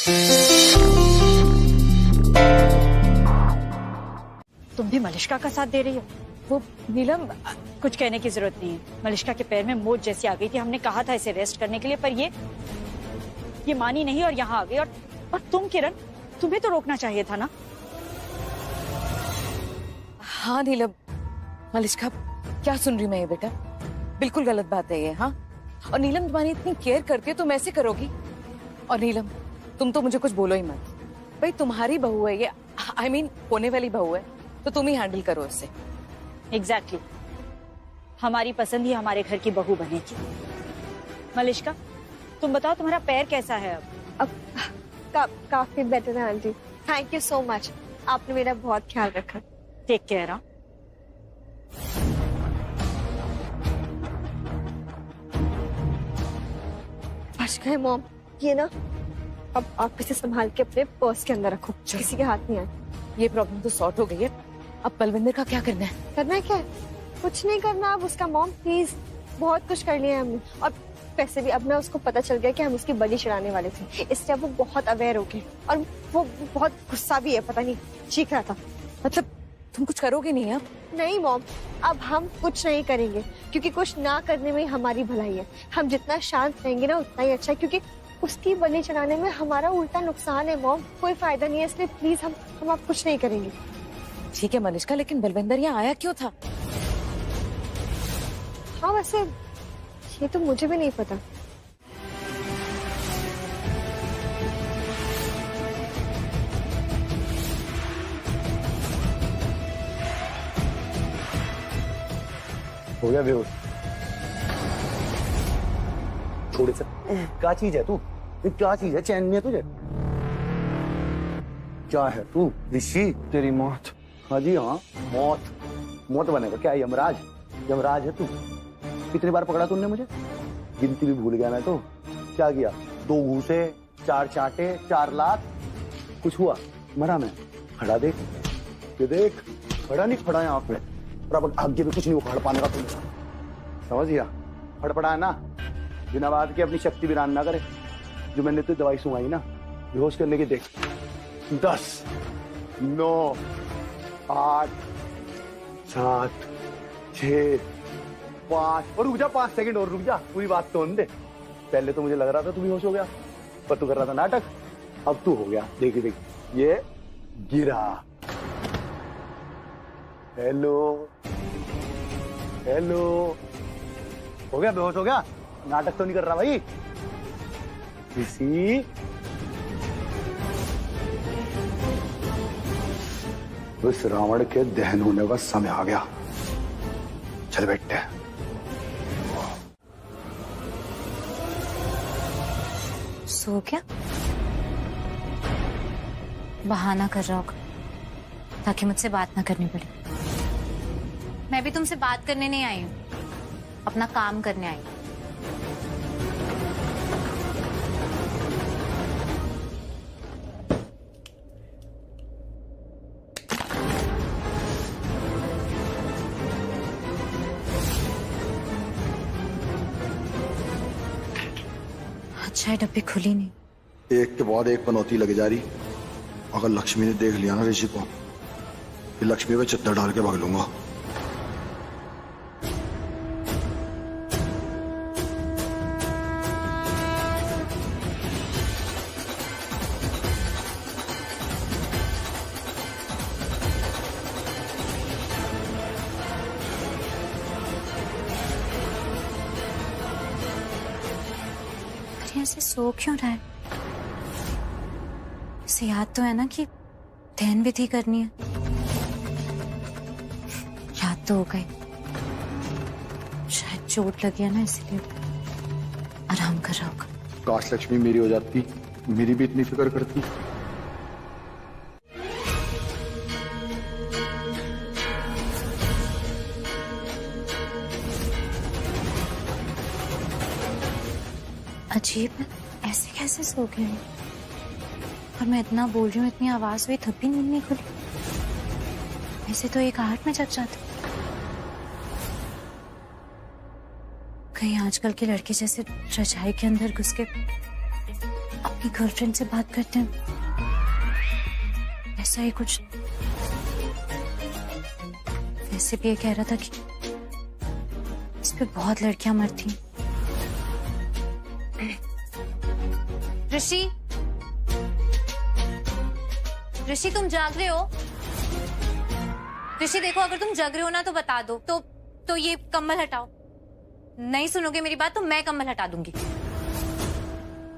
तुम भी मलिष्का का साथ दे रही हो? वो नीलम, कुछ कहने की जरूरत नहीं है। मलिष्का के पैर में मोच जैसी आ गई थी, हमने कहा था इसे रेस्ट करने के लिए, पर ये मानी नहीं और यहाँ आ गई। और तुम किरण, तुम्हें तो रोकना चाहिए था ना। हाँ नीलम, मलिष्का क्या सुन रही मैं ये बेटा, बिल्कुल गलत बात है ये। हाँ, और नीलम तुम्हारी इतनी केयर करती है, तुम ऐसे करोगी? और नीलम तुम तो मुझे कुछ बोलो ही मत भाई, तुम्हारी बहू है ये, I mean, होने वाली बहू है, तो तुम ही हैंडल करो इससे। एग्जैक्टली, हमारी पसंद ही हमारे घर की बहू बनेगी। मलिष्का, तुम बताओ तुम्हारा पैर कैसा है अब? काफी बेटर है aunty, thank you so much, आपने मेरा बहुत ख्याल रखा। Take care. हाँ, बच गए मॉम, ये ना अब आप इसे संभाल के अपने पर्स के अंदर रखो, किसी के हाथ नहीं आए। ये प्रॉब्लम तो सॉर्ट हो गई है, अब बलविंदर का क्या करना है? करना है क्या? कुछ नहीं करना अब उसका मॉम, प्लीज, बहुत कुछ कर लिया है हमने। और वैसे भी अब ना उसको पता चल गया कि हम उसकी बलि चढ़ाने वाले थे, इसलिए अब वो बहुत अवेयर हो गई और वो बहुत गुस्सा भी है, पता नहीं चीख रहा था। मतलब तुम कुछ करोगे नहीं अब? नहीं मॉम, अब हम कुछ नहीं करेंगे, क्योंकि कुछ ना करने में हमारी भलाई है। हम जितना शांत रहेंगे ना उतना ही अच्छा है, क्योंकि उसकी बलि चढ़ाने में हमारा उल्टा नुकसान है मॉम, कोई फायदा नहीं है, इसलिए प्लीज हम अब कुछ नहीं करेंगे। ठीक है मलिष्का, लेकिन बलविंदर यहाँ आया क्यों था? हाँ वैसे ये तो मुझे भी नहीं पता। हो गया बेहोश? थोड़े से क्या चीज है तू? ये क्या चीज है? चैन नहीं है तुझे? क्या है तू? ऋषि, तेरी मौत। हाँ जी हाँ, मौत बनेगा क्या? यमराज? यमराज है तू? कितनी बार पकड़ा तुमने मुझे? गिनती भी भूल गया मैं तो। क्या किया? 2 घूसे, 4 चांटे, 4 लात, कुछ हुआ? मरा मैं? खड़ा देख, ये देख, खड़ा नहीं खड़ा यहाँ पे, और अब आगे भी कुछ नहीं उखाड़ पाने का तुमने, समझ गया? फड़फड़ा है ना, बिना बात के अपनी शक्ति विरान ना करे। जो मैंने तो दवाई सुनाई ना बेहोश करने की, देख 10, 9, 8, 7, 6, 5 और रुक जा, 5 सेकंड और रुक जा, पूरी बात तो होने दे। पहले तो मुझे लग रहा था तू बेहोश हो गया, पर तू कर रहा था नाटक, अब तू हो गया। देखिए देख, ये गिरा। हेलो हेलो, हो गया? बेहोश हो गया? नाटक तो नहीं कर रहा भाई? किसी उस रावण के दहन होने का समय आ गया। चल बैठते हैं। सो क्या? बहाना कर रहा होगा ताकि मुझसे बात ना करनी पड़े। मैं भी तुमसे बात करने नहीं आई हूँ, अपना काम करने आई हूँ। अच्छा है डब्बी खुली नहीं। एक के बाद एक पनौती लगी जा रही। अगर लक्ष्मी ने देख लिया ना ऋषि को, फिर लक्ष्मी पे चद्दर डाल के भाग लूंगा। ऐसे सो क्यों रहा है? इसे याद तो है ना कि ध्यान विधि करनी है। याद तो हो गई, शायद चोट लगी है ना, इसलिए आराम कर रहा होगा। काश लक्ष्मी मेरी हो जाती, मेरी भी इतनी फिक्र करती। अजीब है, ऐसे कैसे सो गए हैं? और मैं इतना बोल रही हूँ, इतनी आवाज हुई तब भी नींद नहीं खुली। ऐसे तो 1:08 में जग जाते। कहीं आजकल के लड़के जैसे रजाई के अंदर घुस के अपनी गर्लफ्रेंड से बात करते हैं, ऐसा ही कुछ। वैसे भी ये कह रहा था कि इस पे बहुत लड़कियां मरती हैं। ऋषि, ऋषि तुम जाग रहे हो? ऋषि देखो, अगर तुम जग रहे हो ना तो बता दो। तो ये कम्बल हटाओ। नहीं सुनोगे मेरी बात तो मैं कम्बल हटा दूंगी।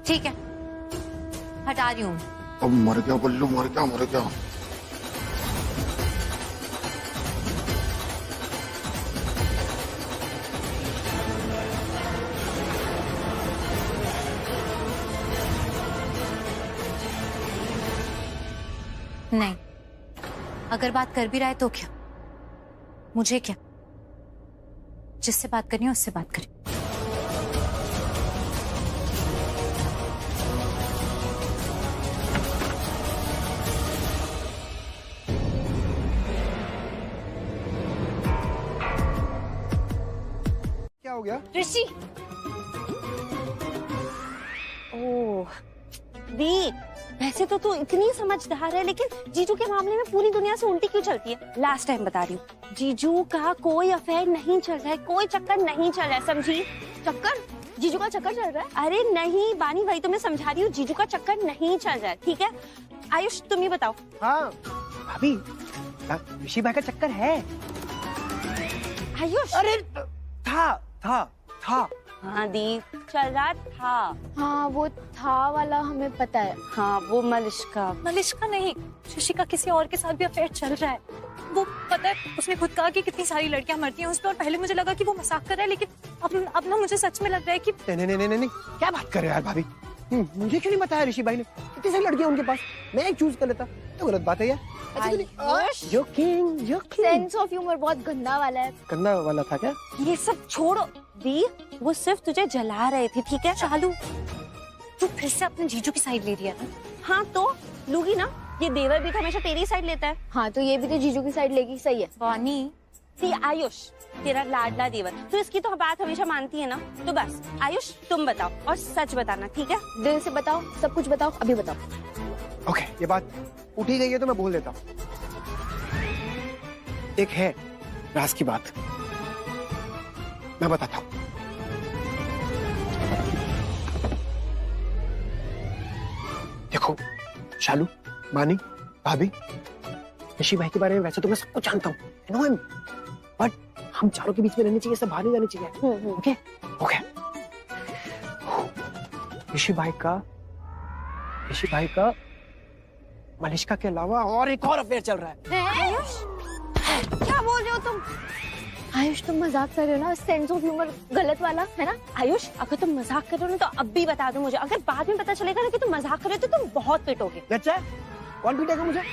ठीक है, हटा रही हूँ। अब मर गया बल्लू, मर गया, मर गया। नहीं, अगर बात कर भी रहा है तो क्या, मुझे क्या, जिससे बात करनी है उससे बात करें। क्या हो गया? ऋषि, ओह दी, वैसे तो तू इतनी समझदार है, लेकिन जीजू के मामले में पूरी दुनिया से उल्टी क्यों चलती है? लास्ट टाइम बता रही हूँ, जीजू का कोई अफेयर नहीं चल रहा है, कोई चक्कर नहीं चल रहा है, समझी? चक्कर? जीजू का चक्कर चल रहा है? अरे नहीं बानी, वही तो मैं समझा रही हूँ, जीजू का चक्कर नहीं चल रहा है, ठीक है? आयुष तुम ही बताओ। हाँ भाभी, ऋषि भाई का चक्कर है। आयुष, अरे था। हाँ दी, चल रहा था। हाँ वो था वाला हमें पता है। हाँ वो मलिश्का नहीं, ऋषि का किसी और के साथ भी अफेयर चल रहा है। वो पता है, उसने खुद कहा कि कितनी सारी लड़कियां मरती हैं उस पर, और पहले मुझे लगा कि वो मजाक कर रहा है, लेकिन अब ना मुझे सच में लग रहा है कि नहीं, क्या बात कर रहे हो यार भाभी? मुझे क्यों नहीं बताया ऋषि भाई ने? कितनी सारी लड़कियां उनके पास, मैं एक चूज कर लेता। तो गलत बात है यार। जोकिंग। सेंस ऑफ ह्यूमर बहुत गंदा वाला है। गंदा वाला था क्या? ये सब छोड़ो दी, वो सिर्फ तुझे जला रहे थे, ठीक है? चालू, तू फिर से अपने जीजू की साइड ले रही है ना? हाँ तो लूगी ना, ये देवर भी तो हमेशा तेरी साइड लेता है। हाँ तो ये भी तो जीजू की साइड लेगी, सही है। वानी, सी आयुष, तेरा लाडला देवर, तो इसकी तो बात हमेशा मानती है ना? तो बस आयुष तुम बताओ, और सच बताना, ठीक है? दिल से बताओ, सब कुछ बताओ, अभी बताओ। ओके, ये बात उठी गई है तो मैं बोल देता हूँ। एक है राज की बात, मैं बताता हूँ। देखो शालू, मानी, भाभी, ऋषि भाई के बारे में वैसे तो मैं सब कुछ जानता हूँ, बट हम चारों के बीच में रहनी चाहिए, सब बाहर नहीं जानी चाहिए। Okay okay. ऋषि भाई का मलिश्का के अलावा और एक और अफेयर चल रहा है। आयुष, क्या बोल रहे हो तुम? आयुष तुम मजाक कर रहे हो ना? सेंस ऑफ ह्यूमर गलत वाला है ना? आयुष, अगर तुम मजाक कर रहे हो ना तो अब भी बता दो मुझे, अगर बाद में पता चलेगा ना कि तुम मजाक कर रहे हो तो तुम बहुत पिटोगे। अच्छा, कौन पीटेगा मुझे?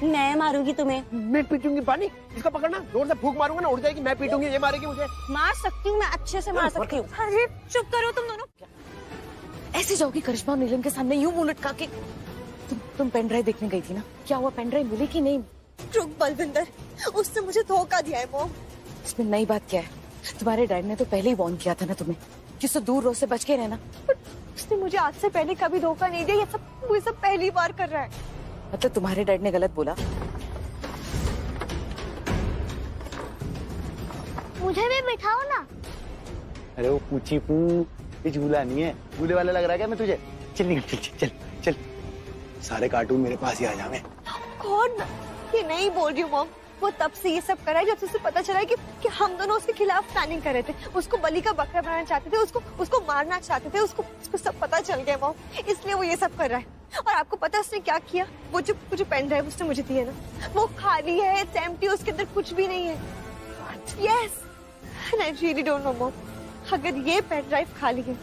मैं मारूंगी तुम्हें। मैं पीटूंगी पानी, इसका पकड़ना, जोर से फूंक मारूंगा ना उड़ जाएगी, मैं पीटूंगी, ये मारेगी मुझे। मार सकती हूँ मैं, अच्छे से मार सकती हूँ। अरे चुप करो तुम दोनों। ऐसे जाओगी करिश्मा और नीलम के सामने यूं मुंह लटका के? तुम पेन ड्राइव देखने गई थी ना, क्या हुआ? पेन ड्राइव मिली कि नहीं? रुक बलविंदर, उसने मुझे धोखा दिया है मॉम। इसमें नई बात क्या है? तुम्हारे डैड ने तो पहले ही वार्न किया था ना तुम्हें कि उससे दूर रो, से बच के रहना। उसने मुझे आज से पहले कभी धोखा नहीं दिया, ये सब पहली बार कर रहा है। मतलब तुम्हारे डैड ने गलत बोला? मुझे भी बिठाओ ना। अरे वो पूछी पू, ये झूला नहीं है, झूले वाला लग रहा है क्या मैं तुझे? चल निकल, चल। सारे कार्टून मेरे पास ही आ जावे। कौन? ये नहीं बोल रही हूँ मॉम, वो तब से ये सब करा है जब से उसे पता चला है कि हम दोनों उसके खिलाफ प्लानिंग कर रहे थे, उसको बलि का बकरा बनाना चाहते थे, उसको मारना चाहते थे, उसको सब पता चल गया मॉम, इसलिए वो ये सब कर रहा है। और आपको पता है उसने क्या किया? वो जो पेन ड्राइव उसने मुझे दी है ना, वो खाली है, इट्स एम्प्टी, उसके अंदर कुछ भी नहीं है। Yes, and I really don't know mom, अगर ये पेन ड्राइव खाली है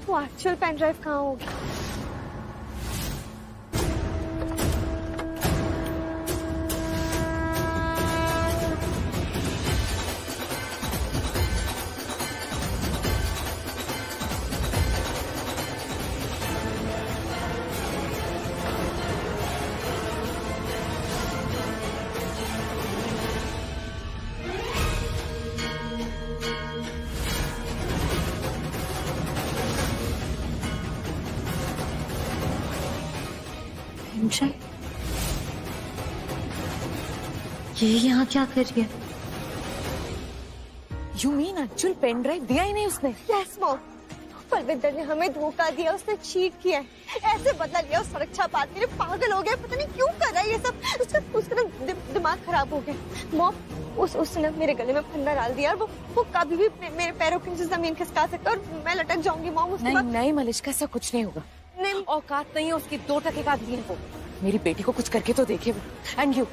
तो एक्चुअल पेन ड्राइव कहाँ होगी? पेंशन? ये यहाँ क्या कर रही है? You mean Anshul pen drive दिया ही नहीं उसने? यस मॉम, बलविंदर ने हमें धोखा दिया, उसने चीट किया है, ऐसे बदला लिया उस सुरक्षा पाल के लिए। पागल हो गया, पता नहीं क्यों कर रहा है ये सब। उसका ना दिमाग खराब हो गया मॉम। उसने मेरे गले में फंदा डाल दिया और वो कभी भी मेरे पैरों के नीचे जमीन खिसका सकता है और मैं लटक जाऊंगी मॉम। उसके बाद नहीं मलिश्का, ऐसा कुछ नहीं होगा। नहीं, औकात नहीं है उसकी 2% का आदमी है वो। मेरी बेटी को कुछ करके तो देखे वो। एंड यू,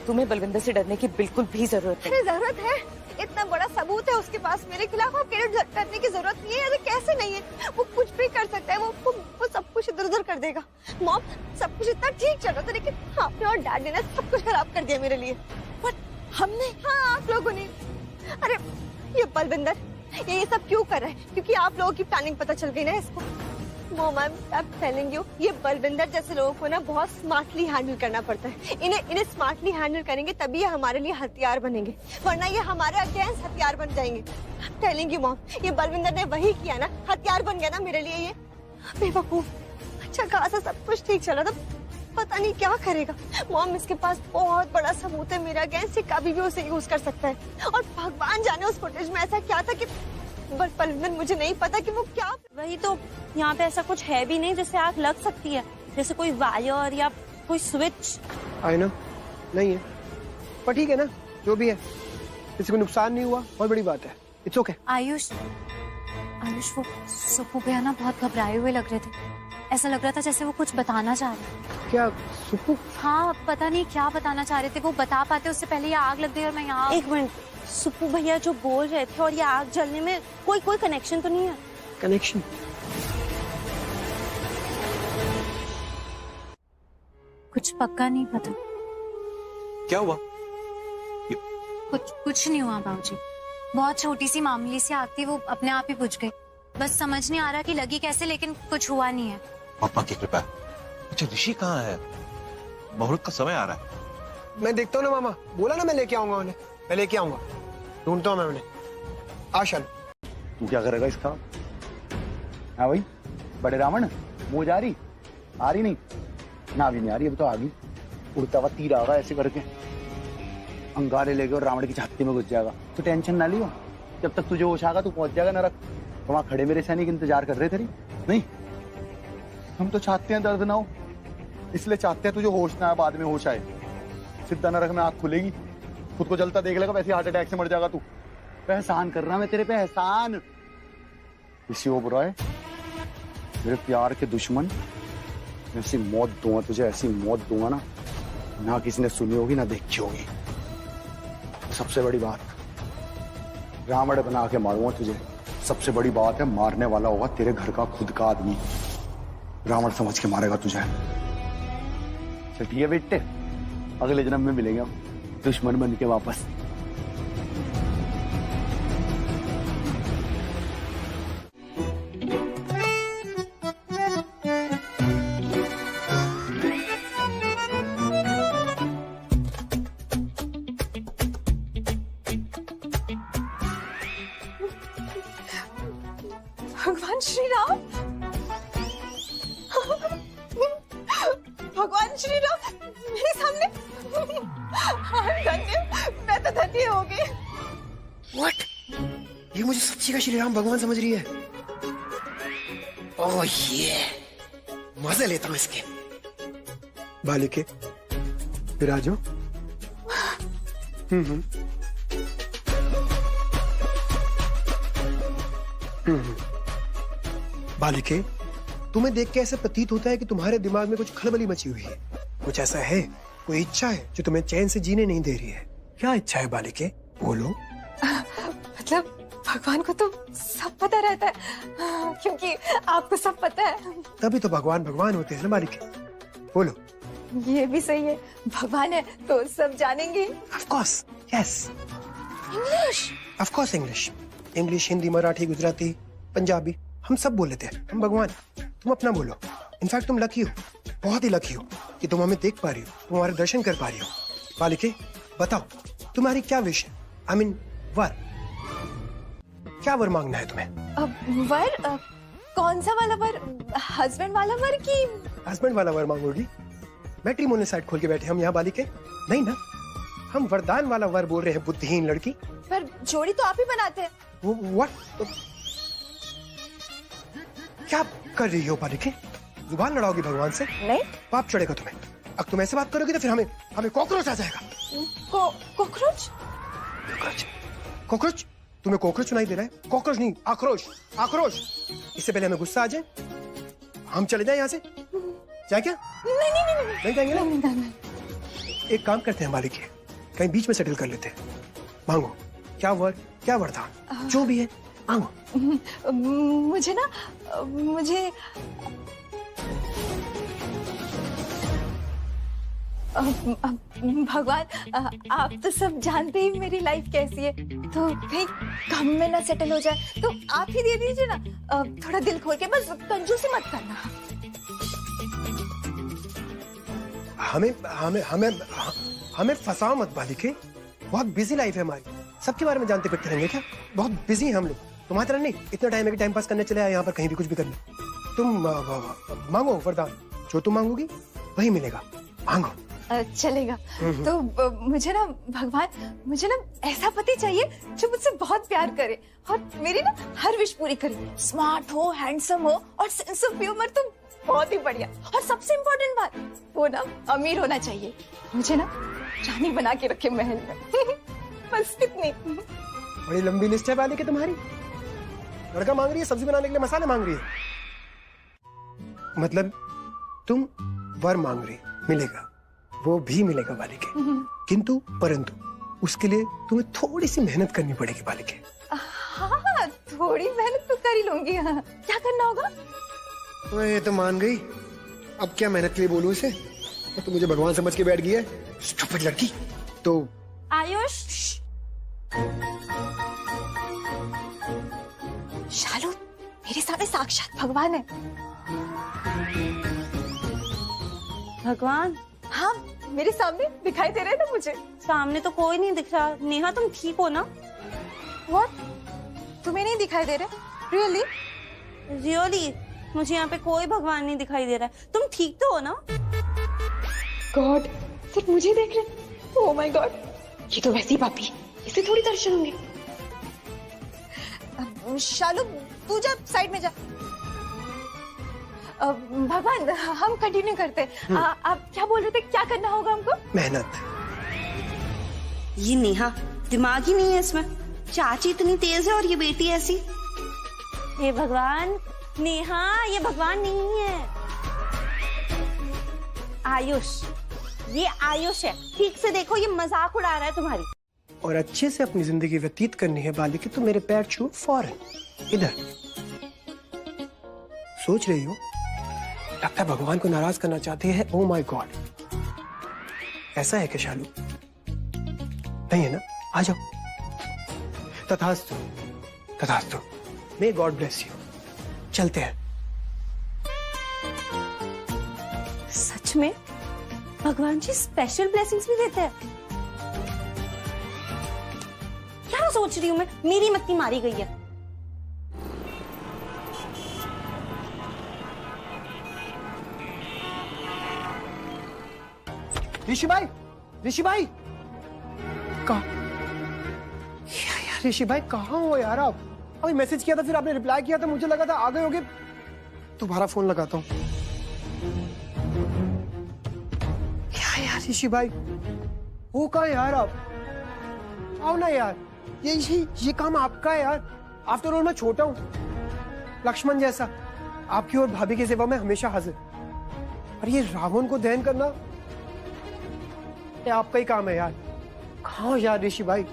तुम्हें बलविंदर से डरने की बिल्कुल भी जरूरत नहीं। जरूरत है, इतना बड़ा सबूत है उसके पास मेरे खिलाफ, और करने की जरूरत नहीं है। ऐसे कैसे नहीं है? वो कुछ भी कर सकता है, वो सब कुछ इधर उधर कर देगा। मॉम, सब कुछ इतना ठीक चल रहा था, लेकिन आपने और डैडी ने सब कुछ खराब कर दिया मेरे लिए। बट हमने? हाँ, आप लोगों ने। अरे ये बलविंदर ये सब क्यों कर रहा है? क्योंकि आप लोगों की प्लानिंग पता चल गई ना इसको। Mom, I am telling you, ये बलविंदर जैसे लोगों को ना बहुत स्मार्टली हैंडल करना पड़ता है। इन्हें स्मार्टली हैंडल करेंगे तभी ये हमारे लिए हथियार बनेंगे, वरना ये हमारे अगेंस्ट हथियार बन जाएंगे। टेलिंग यू मॉम, ये बलविंदर ने वही किया ना, हथियार बन गया ना मेरे लिए ये बेवकूफ। अच्छा खासा सब कुछ ठीक चला था, पता नहीं क्या करेगा। मॉम, इसके पास बहुत बड़ा सबूत है मेरे अगेंस्ट, ये कभी भी उसे यूज कर सकता है। और भगवान जाने उस फुटेज में ऐसा क्या था कि बलविंदर, मुझे नहीं पता कि वो क्या। वही तो, यहाँ पे ऐसा कुछ है भी नहीं जिससे आग लग सकती है, जैसे कोई वायर या कोई स्विच। आई नो, नहीं है, पर ठीक है ना, जो भी है, किसी को नुकसान नहीं हुआ, बहुत बड़ी बात है। It's okay. आयुष वो सुप्पू भैया ना बहुत घबराए हुए लग रहे थे। ऐसा लग रहा था जैसे वो कुछ बताना चाह रहे। क्या सुप्पू? हाँ, पता नहीं क्या बताना चाह रहे थे। वो बता पाते उससे पहले ये आग लग गई और मैं यहाँ। एक मिनट, सुप्पू भैया जो बोल रहे थे और ये आग जलने में कोई कनेक्शन तो नहीं है? कनेक्शन? कुछ पक्का नहीं पता। क्या हुआ? कुछ नहीं हुआ बाबूजी, बहुत छोटी सी मामूली सी आग थी, वो अपने आप ही बुझ गई। बस समझ नहीं आ रहा कि लगी कैसे, लेकिन कुछ हुआ नहीं है। पापा की कृपा। अच्छा, ऋषि कहाँ है? मुहूर्त का समय आ रहा है। मैं देखता हूँ ना मामा, बोला ना मैं लेके आऊंगा उन्हें, मैं लेके आऊंगा, ढूंढता हूँ मैं उन्हें। आशा, तू क्या करेगा इसका? हाँ भाई, बड़े रावण, मुँह जा रही? आ रही नहीं ना, भी नहीं आ रही, अब तो आ गई। उड़ता हुआ तीर आगा ऐसे करके, अंगारे लेके और रावण की छाती में घुस जाएगा। तो टेंशन ना लियो, जब तक तुझे होश आएगा तू पहुंच जाएगा नरक। तो वहां खड़े मेरे सैनिक इंतजार कर रहे थे। नहीं, हम तो चाहते हैं दर्द ना हो, इसलिए चाहते हैं तुझे होश ना आए, बाद में होश आए। सीधा नरक में आंख खुलेगी, खुद को जलता देख लेगा, वैसे हार्ट अटैक से मर जाएगा तू। एहसान कर रहा मैं तेरे पे, एहसान। ऋषि ओबरॉय, मेरे प्यार के दुश्मन, ऐसी मौत दूंगा तुझे, ऐसी मौत दूंगा ना किसी ने सुनी होगी ना देखी होगी। सबसे बड़ी बात, रावण बना के मारूंगा तुझे। सबसे बड़ी बात है, मारने वाला होगा तेरे घर का खुद का आदमी। रावण समझ के मारेगा तुझे। चल ठीक है बेटे, अगले जन्म में मिलेंगे हम दुश्मन बन के वापस। भगवान श्री राम, भगवान श्री राम मेरे सामने। धन्य, मैं तो धन्य हो गई। व्हाट? ये मुझे सच्ची का श्री राम भगवान समझ रही है? ओह ये, मजे लेता हूँ इसके। बालिके, फिर आ जाओ। बालिके, तुम्हें देख के ऐसा प्रतीत होता है कि तुम्हारे दिमाग में कुछ खलबली मची हुई है। कुछ ऐसा है, कोई इच्छा है जो तुम्हें चैन से जीने नहीं दे रही है। क्या इच्छा है बालिके, बोलो। मतलब भगवान को तो सब पता रहता है, क्योंकि आपको सब पता है। तभी तो भगवान भगवान होते हैं ना बालिके, बोलो। ये भी सही है, भगवान है तो सब जानेंगे। Of course, yes. English? Of course English. English, Hindi, Marathi, Gujarati, Punjabi, हम सब बोल लेते हैं। हम भगवान, तुम अपना बोलो। इनफैक्ट तुम लकी हो, बहुत ही लकी हो कि तुम हमें देख पा रही हो, तुम हमारे दर्शन कर पा रही हो। बालिके, बताओ तुम्हारी क्या विश है? आई मीन वर, क्या वर मांगना है तुम्हें? वर? कौन सा वाला वर? हस्बैंड वाला वर की? हस्बैंड वाला वर मांगोगी? मैट्रिमोनियल साइट खोल के बैठे हम यहाँ बालिके? नहीं ना, हम वरदान वाला वर बोल रहे हैं, बुद्धिहीन लड़की। पर जोड़ी तो आप ही बनाते हैं। व्हाट? क्या कर रही हो बालिके? जुबान लड़ाओगी भगवान से? नहीं। पाप चढ़ेगा तुम्हें। अब तुम ऐसे बात करोगी तो फिर हमें कॉकरोच आ जाएगा। कॉकरोच? कॉकरोच? तुम्हें कॉकरोच सुनाई दे रहा है? कॉकरोच नहीं, आक्रोश, आक्रोश। इससे पहले हमें गुस्सा आ जाए, हम चले जाए यहाँ से। जाए क्या? नहीं जाएंगे ना? एक काम करते हैं बालिके, कहीं बीच में सेटल कर लेते हैं। मांगो, क्या वर, क्या वरदान, जो भी है मांगो। मुझे ना, मुझे भगवान, आप तो सब जानते ही मेरी लाइफ कैसी है, तो कहीं काम में ना सेटल हो जाए तो आप ही दे दीजिए ना, थोड़ा दिल खोल के, बस कंजूसी मत करना। हमें हमें हमें हमें फंसाओ मत बालिके, बहुत बिजी लाइफ है हमारी, सबके बारे में जानते फिरते रहेंगे क्या? बहुत बिजी हैं हम लोग, तुम्हारी तरह नहीं इतना टाइम है कि टाइम पास करने चले आए यहाँ पर, कहीं भी कुछ भी करने। तुम मांगो वरदान, जो तुम मांगोगी वही मिलेगा, मांगो। चलेगा। तो मुझे ना भगवान, मुझे ना ऐसा पति चाहिए जो मुझसे बहुत प्यार करे और मेरी ना हर विश पूरी करे, स्मार्ट हो, हैंडसम हो और सेंस ऑफ ह्यूमर तो बहुत ही बढ़िया, और सबसे इम्पोर्टेंट बात, वो ना अमीर होना चाहिए, मुझे ना रानी बना के रखे महल में। बस इतनी। बड़ी लंबी लिस्ट है बालिके तुम्हारी। लड़का मांग रही है, सब्जी बनाने के लिए मसाले मांग रही है, मतलब तुम वर मांग रही, मिलेगा, वो भी मिलेगा बालिके, किंतु परंतु उसके लिए तुम्हें थोड़ी सी मेहनत करनी पड़ेगी बालिके। हाँ, थोड़ी मेहनत तो कर ही लूंगी। हाँ। क्या करना होगा? ये तो मान गई, अब क्या मेहनत के लिए बोलूं इसे? तो मुझे भगवान समझ के बैठ गई है, स्टूपिड लड़की। तो आयुष, शालू मेरे सामने साक्षात भगवान है। भगवान? हाँ, मेरे सामने दिखाई दे रहे हैं ना मुझे। सामने तो कोई नहीं दिख रहा। नेहा, तुम ठीक हो ना? What? तुम्हें नहीं दिखाई दे रहे? Really? रियली मुझे यहाँ पे कोई भगवान नहीं दिखाई दे रहा है। तुम ठीक तो हो ना? गॉड, सिर्फ मुझे देख रहे? ओह माय गॉड, ये तो वैसी पापी, इसे थोड़ी दर्शन होंगे। शालू तू जा, साइड में जा। भगवान, हम कंटिन्यू करते हैं। आप क्या बोल रहे थे, क्या करना होगा हमको? मेहनत। ये नेहा दिमाग ही नहीं है इसमें। चाची इतनी तेज है और ये बेटी ऐसी। हे भगवान, नेहा ये भगवान नहीं है, आयुष, ये आयुष है। ठीक से देखो, ये मजाक उड़ा रहा है तुम्हारी। और अच्छे से अपनी जिंदगी व्यतीत करनी है बालिके तो मेरे पैर छू फौरन इधर। सोच रही हो, लगता है भगवान को नाराज करना चाहते हैं। ओ माय गॉड, ऐसा है क्या शालू? नहीं है ना? आ जाओ। तथास्तु, तथास्तु। May God bless you. चलते हैं। सच में भगवान जी स्पेशल ब्लेसिंग्स भी देते हैं? क्या सोच रही हूँ मैं, मेरी मत्ती मारी गई है। ऋषि भाई, ऋषि भाई, कहाँ? यार ऋषि भाई कहाँ हो यार आप? अभी मैसेज किया था, फिर आपने रिप्लाई किया था, मुझे लगा था आ गए होगे। दोबारा फोन लगाता हूँ। क्या यार ऋषि भाई, हो कहाँ यार आप? आओ ना यार, ये काम आपका है यार। आफ्टर ऑल मैं छोटा हूँ, लक्ष्मण जैसा, आपकी और भाभी की सेवा में हमेशा हाजिर। और ये रावण को दहन करना ये आपका ही काम है यार। कहाँ हो यार ऋषि भाई?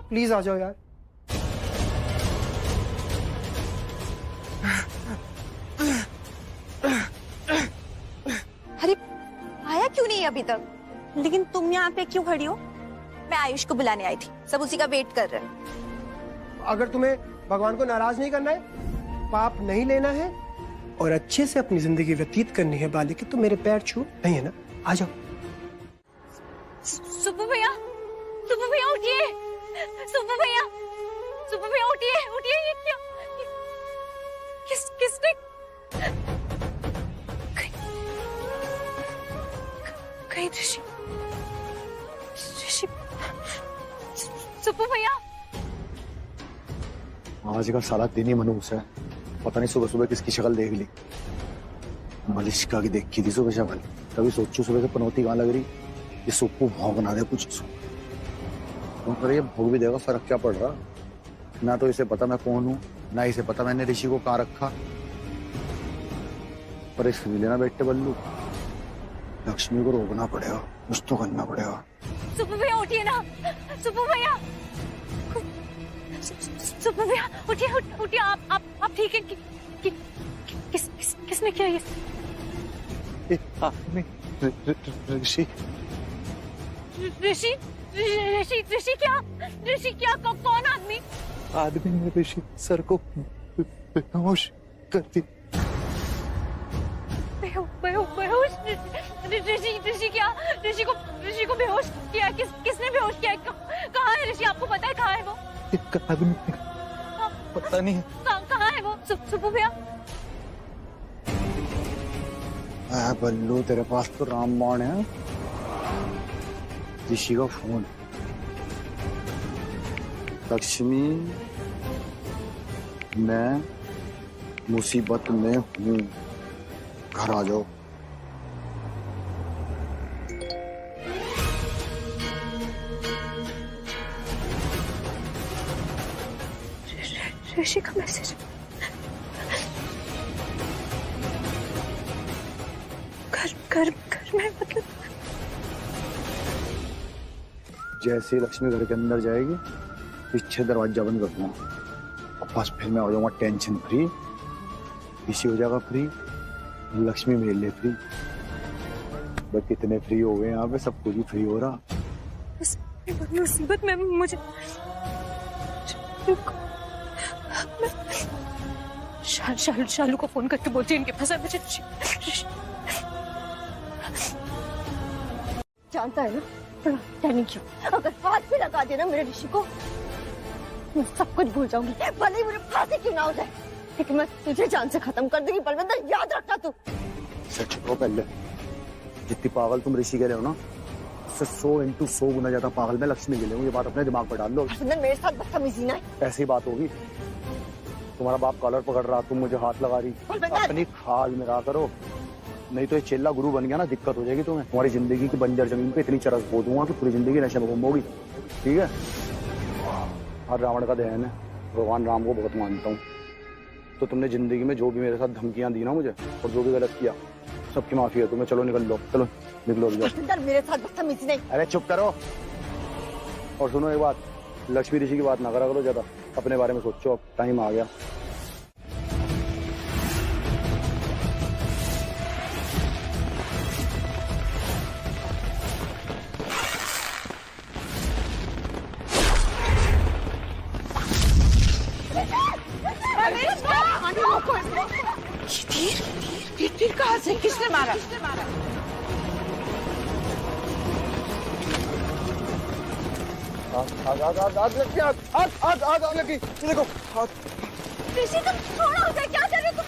प्लीज आ जाओ यार। अरे आया क्यों नहीं अभी तक? लेकिन तुम यहाँ पे क्यों खड़ी हो? मैं आयुष को बुलाने आई थी, सब उसी का वेट कर रहे हैं। अगर तुम्हें भगवान को नाराज नहीं करना है, पाप नहीं लेना है और अच्छे से अपनी जिंदगी व्यतीत करनी है बालिके तो मेरे पैर छू, नहीं है ना? आ जाओ। सुब्बू भैया, सुब्बू भैया उठिए, सुब्बू भैया, सुब्बू भैया उठिए, उठिए। ये क्या? किसने? नहीं ऋषि, ऋषि, सुप्पू भैया। आज का सारा दिन ही मनूस है। पता नहीं सुबह सुबह किसकी शक्ल देख ली। मलिष्का की देखी थी सुबह शक्ल, तभी सोचू सुबह से पनौती कहाँ लग रही। ये सुप्पू भौंक ना दे कुछ, पर ये भोग भी देगा, फर्क क्या पड़ रहा। ना तो इसे पता मैं कौन हूँ, ना इसे पता मैंने ऋषि को कहाँ रखा। पर इस लेना बेटे बल्लू, लक्ष्मी को रोकना पड़ेगा, कुछ तो करना पड़ेगा। सुप्पू भैया उठिए ना, सुप्पू भैया, सुप्पू भैया उठिए, उठिए। आप ठीक है? किसने किया ये? ऋषि ऋषि ऋषि ऋषि क्या? ऋषि क्या? कौन आदमी? आदमी ने ऋषि सर को बेहोश कर दी। बेहोश? ऋषि क्या? ऋषि को बेहोश किया? किसने बेहोश किया? कहाँ है ऋषि? आपको पता है कहाँ है वो? आदमी पता नहीं। कहाँ है वो? सुप्पू भैया। बल्लू तेरे पास तो रामबाण है। ऋषि का फोन। लक्ष्मी, मैं मुसीबत में हूँ, घर आ जाओ। ऋषि का मैसेज। घर में मतलब। जैसे लक्ष्मी घर के अंदर जाएगी, पीछे दरवाजा बंद कर दूंगा और बस फिर मैं हो जाऊंगा टेंशन फ्री। ऋषि हो जाएगा फ्री, लक्ष्मी मेरे लिए फ्री। बस कितने फ्री हो गए यहाँ पे, सब कुछ भी फ्री हो रहा। मुसीबत में मुझे शालू को फोन करके बोलती है इनके पास मुझे। जानता है ना, टर्निंग क्यों? अगर हाथ भी लगा देना मेरे ऋषि को, मैं सब कुछ भूल जाऊंगी, भले ही मुझे फांसी क्यों ना हो जाए, लेकिन मैं तुझे जान से खत्म कर दूंगी। बलविंदर, याद रखना तू। सच कहो, पहले जितनी पागल तुम ऋषि के लिए हो ना, उससे 100 गुना ज्यादा पागल मैं लक्ष्मी के लिए हूँ। ये बात अपने दिमाग पर डाल लो। बलविंदर, मेरे साथ बदतमीजी ना। ऐसी बात होगी। तुम्हारा बाप कॉलर पकड़ रहा, तुम मुझे हाथ लगा रही। अपनी खाल में रहा करो, नहीं तो ये चेला गुरु बन गया ना, दिक्कत हो जाएगी तुम्हें। तुम्हारी जिंदगी की बंजर जमीन पे इतनी चरस बो दूंगा कि पूरी जिंदगी नशे में गुम होगी। ठीक है? और रावण का दहन है, भगवान राम को बहुत मानता हूँ। तो तुमने जिंदगी में जो भी मेरे साथ धमकियां दी ना मुझे, और जो भी गलत किया, सबकी माफी है तुम्हें। चलो निकल लो, चलो निकलो। मेरे साथ बदतमीजी नहीं। अरे चुप करो। और सुनो एक बात, लक्ष्मी ऋषि की बात ना करा करो ज्यादा, अपने बारे में सोचो। अब टाइम आ गया। तीर कहाँ से? किसने मारा? आग लगी। देखो ऋषि, तुम थोड़ा हो जाए, क्या कर रहे हो तुम?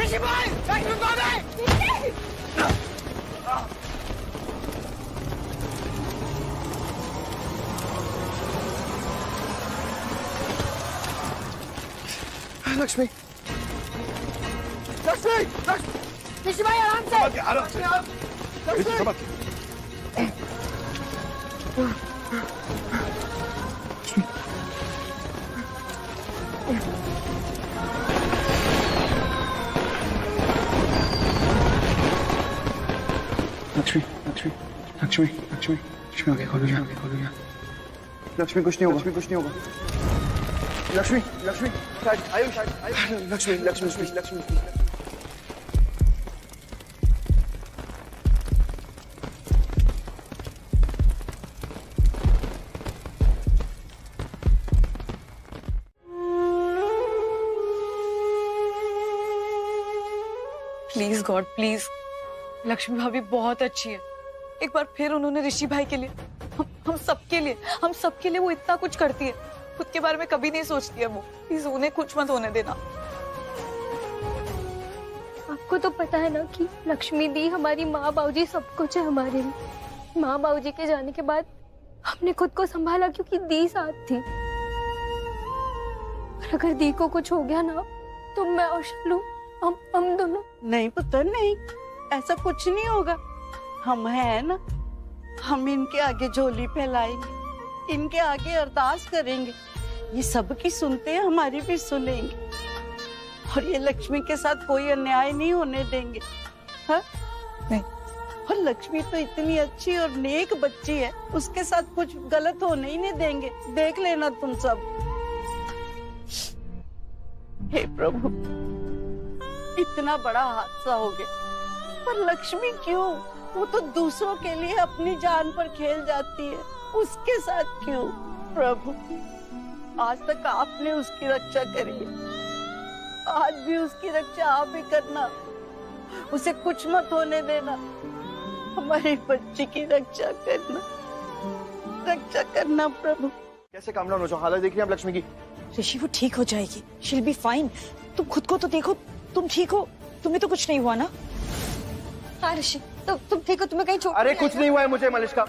ऋषि भाई, लक्ष्मी कौन है? लक्ष्मी, लक्ष्मी, ऋषि भाई, आराम से। आराम से। लक्ष्मी आगे खोलो जा, लक्ष्मी कुछ नहीं होगा। Lakshmi Ayush, Lakshmi. Please God, please. Lakshmi भाभी बहुत अच्छी है। एक बार फिर उन्होंने ऋषि भाई के लिए, हम सबके लिए वो इतना कुछ करती है। खुद के बारे में कभी नहीं सोचती है वो। प्लीज उन्हें कुछ मत होने देना। आपको तो पता है ना कि लक्ष्मी दी हमारी माँ बाबूजी सब कुछ है हमारे लिए। माँ बाबूजी के जाने के बाद हमने खुद को संभाला क्योंकि दी साथ थी। और अगर दी को कुछ हो गया ना तो मैं और शालू हम दोनों। नहीं पुत्र नहीं, ऐसा कुछ नहीं होगा। हम हैं ना, हम इनके आगे झोली फैलाएंगे, इनके आगे अरदास करेंगे। ये सबकी सुनते हैं, हमारी भी सुनेंगे। और ये लक्ष्मी के साथ कोई अन्याय नहीं होने देंगे। हाँ? नहीं। और लक्ष्मी तो इतनी अच्छी और नेक बच्ची है, उसके साथ कुछ गलत होने ही नहीं देंगे। देख लेना तुम सब। हे प्रभु, इतना बड़ा हादसा हो गया, पर लक्ष्मी क्यों? वो तो दूसरों के लिए अपनी जान पर खेल जाती है, उसके साथ क्यों? प्रभु, आज तक आपने उसकी रक्षा करी है, आज भी उसकी रक्षा आप ही करना। उसे कुछ मत होने देना। हमारी बच्ची की रक्षा करना प्रभु। कैसे काम डाउन हो जाओ, हालत देख रही हैं आप लक्ष्मी की। ऋषि वो ठीक हो जाएगी, शील बी फाइन। तुम खुद को तो देखो, तुम ठीक हो, तुम्हें तो कुछ नहीं हुआ ना? हाँ ऋषि, तुम ठीक हो? तुम्हें कहीं चोट? अरे कुछ नहीं हुआ है मुझे मलिष्का।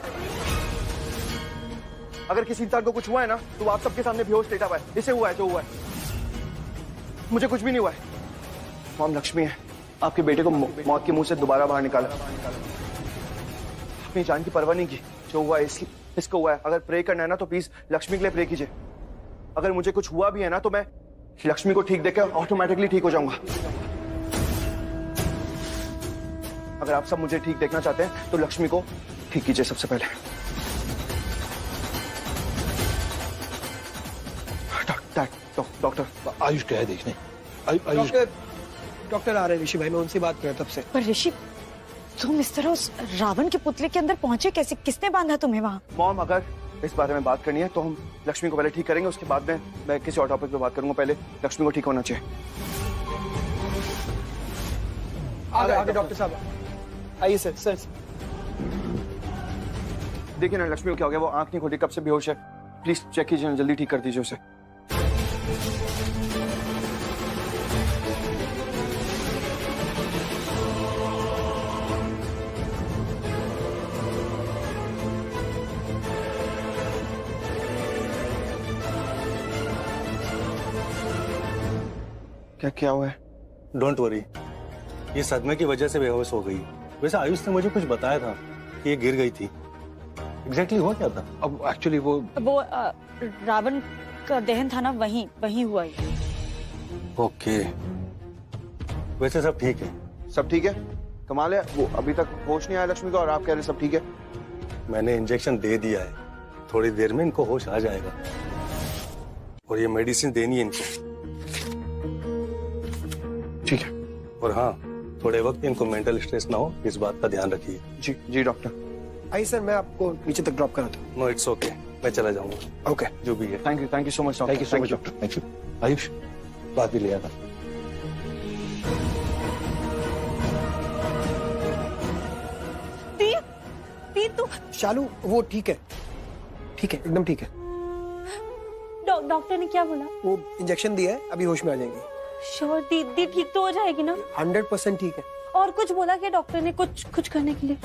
अगर किसी इंसान को कुछ हुआ है ना तो आप सबके सामने बेहोश लेटा हुआ है। इसे हुआ है जो हुआ है, मुझे कुछ भी नहीं हुआ है। मॉम, लक्ष्मी है, आपके बेटे को मौत के मुंह से दोबारा बाहर निकाला। अपनी जान की परवाह नहीं की। जो हुआ है इसको हुआ है। अगर प्रे करना है ना तो प्लीज लक्ष्मी के लिए प्रे कीजिए। अगर मुझे कुछ हुआ भी है ना तो मैं लक्ष्मी को ठीक देखकर ऑटोमेटिकली ठीक हो जाऊंगा। अगर आप सब मुझे ठीक देखना चाहते हैं तो लक्ष्मी को ठीक कीजिए सबसे पहले। डॉक्टर आयुष क्या है देखने? आयुष डॉक्टर आ रहे हैं ऋषि भाई, मैं उनसे बात कर तब से। पर ऋषि, तुम इस तरह उस रावण के पुतले के अंदर पहुंचे कैसे? किसने बांधा तुम्हें वहां? मॉम, अगर इस बारे में बात करनी है तो हम लक्ष्मी को पहले ठीक करेंगे, उसके बाद में मैं किसी और टॉपिक पे बात करूंगा। पहले लक्ष्मी को ठीक होना चाहिए। आगे डॉक्टर साहब आइए। सर देखिए ना लक्ष्मी को क्या हो गया, वो आंख नहीं खोली, कब से बेहोश है। प्लीज चेक कीजिए ना, जल्दी ठीक कर दीजिए उसे। क्या हुआ है? डोंट वरी, ये सदमे की वजह से बेहोश हो गई। वैसे आयुष ने मुझे कुछ बताया था कि ये गिर गई थी। एग्जैक्टली हुआ क्या था? अब एक्चुअली वो रावण का दहन था ना, वहीं हुआ है। ओके, वैसे सब ठीक है? सब ठीक है। कमाल है, वो अभी तक होश नहीं आया लक्ष्मी को और आप कह रहे सब ठीक है। मैंने इंजेक्शन दे दिया है, थोड़ी देर में इनको होश आ जाएगा। और ये मेडिसिन देनी है इनको। ठीक है। और हाँ, थोड़े वक्त इनको मेंटल स्ट्रेस ना हो, इस बात का ध्यान रखिए। जी डॉक्टर। आइए सर, मैं आपको नीचे तक ड्रॉप कराता हूँ। नो इट्स ओके, मैं चला जाऊंगा। ओके, जो भी है। Thank you so much doctor. Thank you so much doctor. Thank you. Ayush, बात भी ले आना। तू शालू, वो ठीक है, ठीक है, एकदम ठीक है। डॉक्टर ने क्या बोला? वो इंजेक्शन दिया है, अभी होश में आ जाएंगे। श्योर? दीदी ठीक तो हो जाएगी ना? 100% ठीक है। और कुछ बोला क्या डॉक्टर ने, कुछ करने के लिए?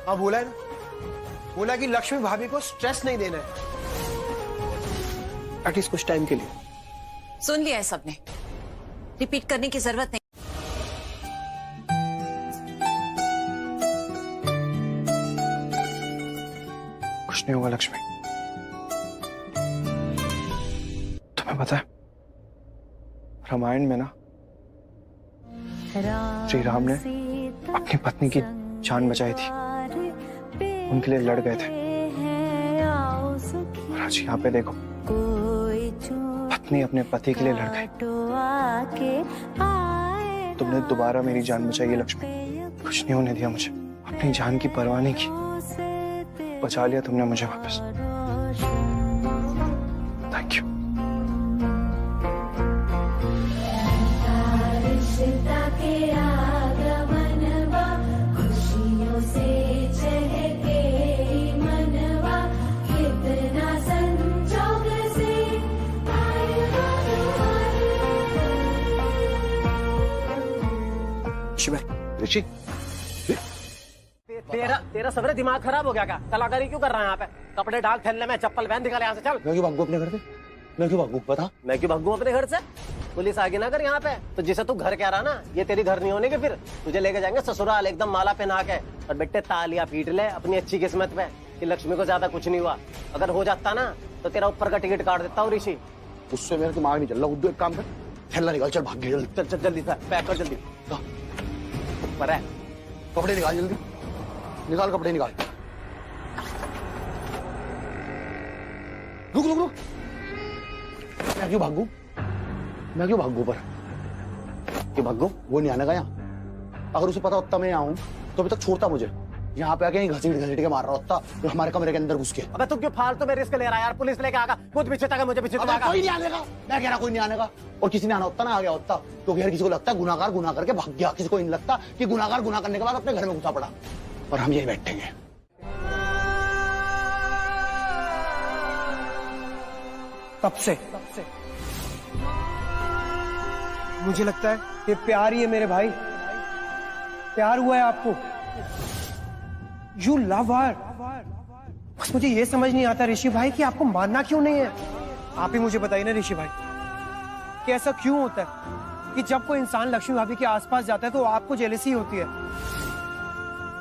हाँ बोला है ना, बोला कि लक्ष्मी भाभी को स्ट्रेस नहीं देना है, एटलीस्ट कुछ टाइम के लिए। सुन लिया है सबने, रिपीट करने की जरूरत नहीं। कुछ नहीं होगा लक्ष्मी। तुम्हें पता है रामायण में ना श्री राम ने अपनी पत्नी की जान बचाई थी, उनके लिए लड़ गए थे। और आज यहाँ पे देखो, पत्नी अपने पति के लिए लड़ गई। तुमने दोबारा मेरी जान बचाई है लक्ष्मी, कुछ नहीं होने दिया मुझे, अपनी जान की परवाह नहीं की, बचा लिया तुमने मुझे वापस। Thank you. ऋषि भाई, ऋषि तेरा सवेरे दिमाग खराब हो गया क्या? कलाकारी क्यों कर रहा है यहाँ पे? कपड़े डाल थैले में, चप्पल पहन, निकल यहाँ से चल। मैं क्यों भागू अपने घर से? मैं क्यों भागू बता? मैं क्यों भागू अपने घर से? पुलिस आगे ना कर यहाँ पे। तो जिसे तू घर कह रहा ना, ये तेरी घर नहीं होने के, फिर तुझे लेके जाएंगे ससुराल एकदम माला पहना के। और बेटे तालियां पीट ले अपनी अच्छी किस्मत पे कि लक्ष्मी को ज्यादा कुछ नहीं हुआ। अगर हो जाता ना तो तेरा ऊपर का टिकट काट देता हूँ ऋषि। उससे मेरा दिमाग नहीं चल रहा। उद्योग एक काम कर, थैला निकाल, चल भाग गया। चल चल जल्दी से पैक कर, जल्दी ऊपर है। कपड़े निकाल, जल्दी निकाल, कपड़े निकाल। रुक रुक रुक, मैं क्यों भागू? मैं क्यों भागू? पर क्यों भागू? वो नहीं आने का यहाँ। अगर उसे पता होता मैं यहाँ हूँ तो अभी तक छोड़ता मुझे। यहाँ पे आके घसीट घसीट के मार रहा होता तो हमारे कमरे के अंदर घुस के। अबे तू क्यों फालतू में रिस्क ले रहा है यार? पुलिस लेके आगा, खुद पीछे तक मुझे पीछे तक। कोई नहीं आने का, मैं कह रहा कोई नहीं आने का। और किसी ने आना होता ना, आ गया होता। क्योंकि हर किसी को लगता है गुनाहगार गुनाह करके भाग गया, किसी को नहीं लगता कि गुनाहगार गुनाह करने के बाद अपने घर में घुसा पड़ा। और हम यही बैठेंगे। तब से मुझे लगता है ये प्यार ही है मेरे भाई। प्यार हुआ है आपको। यू लव हर। बस मुझे ये समझ नहीं आता ऋषि भाई कि आपको मानना क्यों नहीं है। आप ही मुझे बताइए ना ऋषि भाई कि ऐसा क्यों होता है कि जब कोई इंसान लक्ष्मी भाभी के आसपास जाता है तो आपको जेलसी होती है?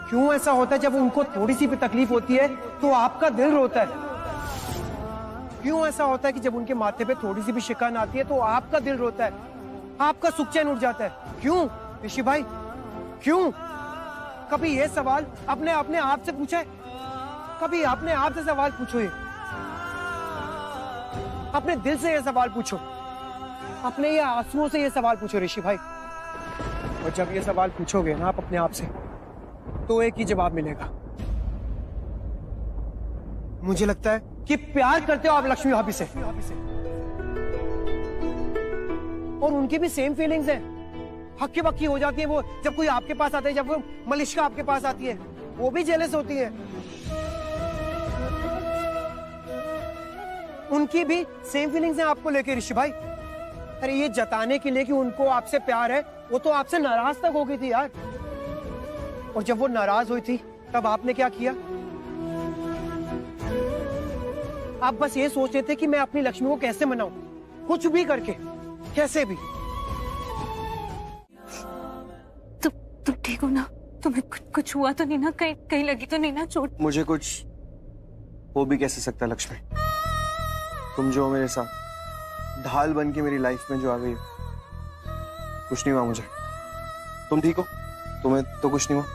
क्यों ऐसा होता है जब उनको थोड़ी सी भी तकलीफ होती है तो आपका दिल रोता है? क्यों ऐसा होता है कि जब उनके माथे पे थोड़ी सी भी शिकन आती है तो आपका दिल रोता है, आपका सुख चैन उठ जाता है? क्यों ऋषि भाई, क्यों? कभी ये सवाल अपने आप से पूछा है? कभी अपने आप से सवाल पूछो, ये अपने दिल से ये सवाल पूछो, अपने ये आंसुओं से ये सवाल पूछो ऋषि भाई। और जब ये सवाल पूछोगे ना आप अपने आप से तो एक ही जवाब मिलेगा। मुझे लगता है कि प्यार करते हो आप लक्ष्मी भाभी से, और उनकी भी सेम फीलिंग्स हैं। हक्की बक्की हो जाती है वो जब कोई आपके पास आता है, जब वो मलिश्का आपके पास आती है वो भी जेलस होती है। उनकी भी सेम फीलिंग्स हैं आपको लेके ऋषि भाई। अरे ये जताने के लिए कि उनको आपसे प्यार है, वो तो आपसे नाराज तक हो गई थी यार। और जब वो नाराज हुई थी तब आपने क्या किया? आप बस ये सोच रहे थे कि मैं अपनी लक्ष्मी को कैसे मनाऊं, कुछ भी करके, कैसे भी। तुम ठीक हो ना? तुम्हें कुछ हुआ तो नहीं ना? कहीं लगी तो नहीं ना चोट? मुझे कुछ हो भी कैसे सकता लक्ष्मी। तुम जो मेरे साथ ढाल बन के मेरी लाइफ में जो आ गई, कुछ नहीं हुआ मुझे। तुम ठीक हो? तुम्हें तो कुछ नहीं हुआ?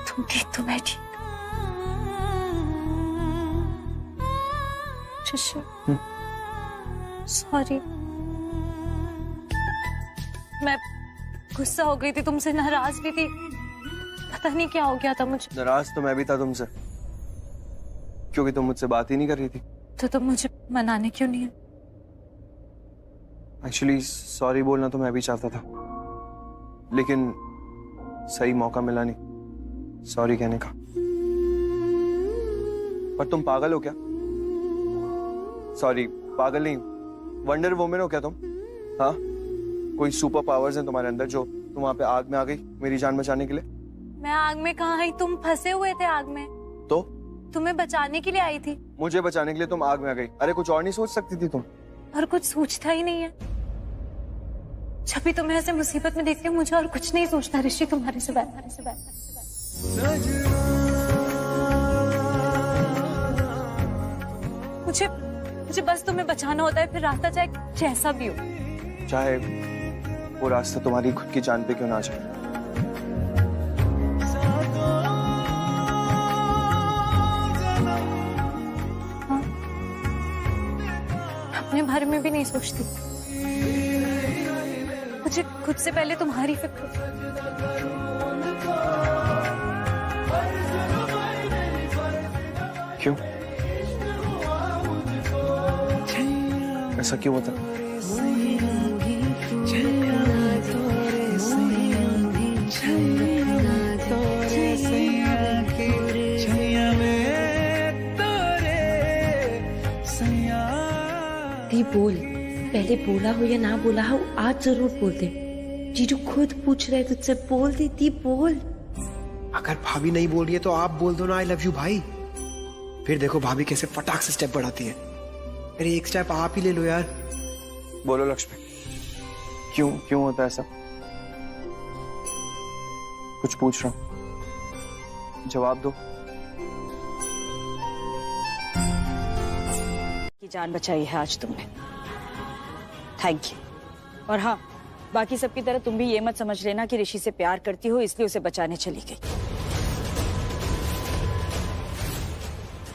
तुम ठीक तो मैं ठीक। सॉरी, मैं गुस्सा हो गई थी तुमसे, नाराज भी थी, पता नहीं क्या हो गया था मुझे। नाराज तो मैं भी था तुमसे, क्योंकि तुम मुझसे बात ही नहीं कर रही थी। तो तुम मुझे मनाने क्यों नहीं है? एक्चुअली सॉरी बोलना तो मैं भी चाहता था, लेकिन सही मौका मिला नहीं सॉरी कहने का। पर तुम पागल हो क्या? सॉरी, पागल नहीं, वंडर वुमन हो क्या तुम? हाँ, कोई सुपर पावर्स हैं तुम्हारे अंदर जो तुम वहां पे आग में आ गई मेरी जान बचाने के लिए? मैं आग में कहाँ आई? तुम फंसे हुए थे आग में, तो तुम्हें बचाने के लिए आई थी। मुझे बचाने के लिए तुम आग में आ गई? अरे कुछ और नहीं सोच सकती थी तुम? और कुछ सोचता ही नहीं है। जब भी तुम्हें ऐसे मुसीबत में देखती हूँ मुझे और कुछ नहीं सोचता ऋषि, तुम्हारे सिवाय। मुझे बस तुम्हें बचाना होता है, फिर रास्ता चाहे जैसा भी हो। चाहे वो रास्ता तुम्हारी खुद की जान पे क्यों ना जाए। हाँ, अपने बारे में भी नहीं सोचती, मुझे खुद से पहले तुम्हारी फिक्र। क्यों? ऐसा क्यों होता? बोल, पहले बोला हो या ना बोला हो, आज जरूर बोल दे। जीजू खुद पूछ रहे तुझसे, बोल देती, बोल। अगर भाभी नहीं बोल रही है तो आप बोल दो ना आई लव यू भाई। फिर देखो भाभी कैसे फटाक से स्टेप बढ़ाती है। अरे एक स्टेप आप ही ले लो यार। बोलो लक्ष्मी, क्यों होता है ऐसा? कुछ पूछ रहा हूं, जवाब दो। की जान बचाई है आज तुमने, थैंक यू। और हाँ, बाकी सबकी तरह तुम भी ये मत समझ लेना कि ऋषि से प्यार करती हो इसलिए उसे बचाने चली गई।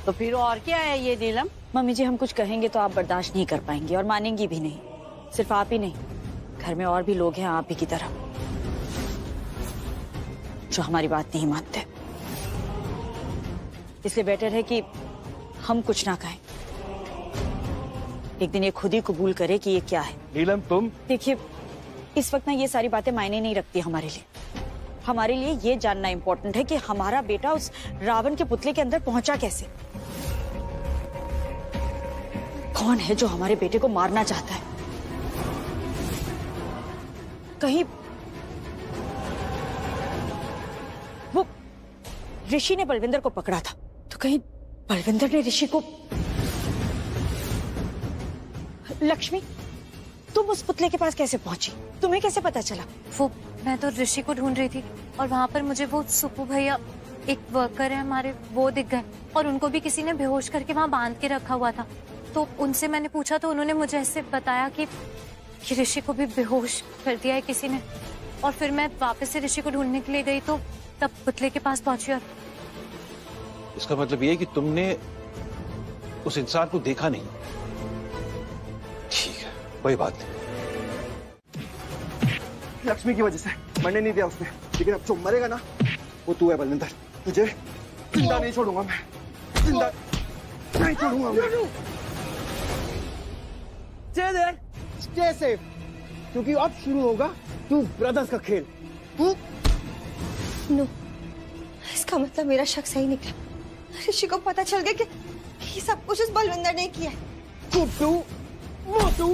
तो फिर और क्या है ये नीलम? मम्मी जी, हम कुछ कहेंगे तो आप बर्दाश्त नहीं कर पाएंगी और मानेंगी भी नहीं। सिर्फ आप ही नहीं, घर में और भी लोग हैं आप ही की तरह जो हमारी बात नहीं मानते। इसलिए बेटर है कि हम कुछ ना कहें। एक दिन ये खुद ही कबूल करे कि ये क्या है। नीलम तुम देखिए, इस वक्त ना ये सारी बातें मायने नहीं रखती हमारे लिए। हमारे लिए ये जानना इम्पोर्टेंट है कि हमारा बेटा उस रावण के पुतले के अंदर पहुंचा कैसे। कौन है जो हमारे बेटे को मारना चाहता है? कहीं वो ऋषि ने बलविंदर को पकड़ा था, तो कहीं बलविंदर ने ऋषि को। लक्ष्मी, तुम उस पुतले के पास कैसे पहुंची? तुम्हें कैसे पता चला? वो मैं तो ऋषि को ढूंढ रही थी और वहाँ पर मुझे वो सुप्पू भैया, एक वर्कर है हमारे, वो दिख गए और उनको भी किसी ने बेहोश करके वहाँ बांध के रखा हुआ था। तो उनसे मैंने पूछा तो उन्होंने मुझे ऐसे बताया कि ऋषि को भी बेहोश कर दिया है किसी ने। और फिर मैं वापस से ऋषि को ढूंढने के लिए गई तो तब पुतले के पास पहुंची। और इसका मतलब ये है कि तुमने उस इंसान को देखा नहीं। ठीक है, कोई बात नहीं। लक्ष्मी की वजह से मरने नहीं दिया उसने, लेकिन अब जो मरेगा ना वो तू है बलविंदर। तुझे जिंदा नहीं छोड़ूंगा मैं, जिंदा नहीं छोड़ूंगा मैं। स्टे सेफ, क्योंकि अब शुरू होगा टू ब्रदर्स का खेल। नो, इसका मतलब मेरा शक सही निकला। ऋषि को पता चल गया कि ये सब कुछ उस बलविंदर ने किया है। गुड्डू, मोटू,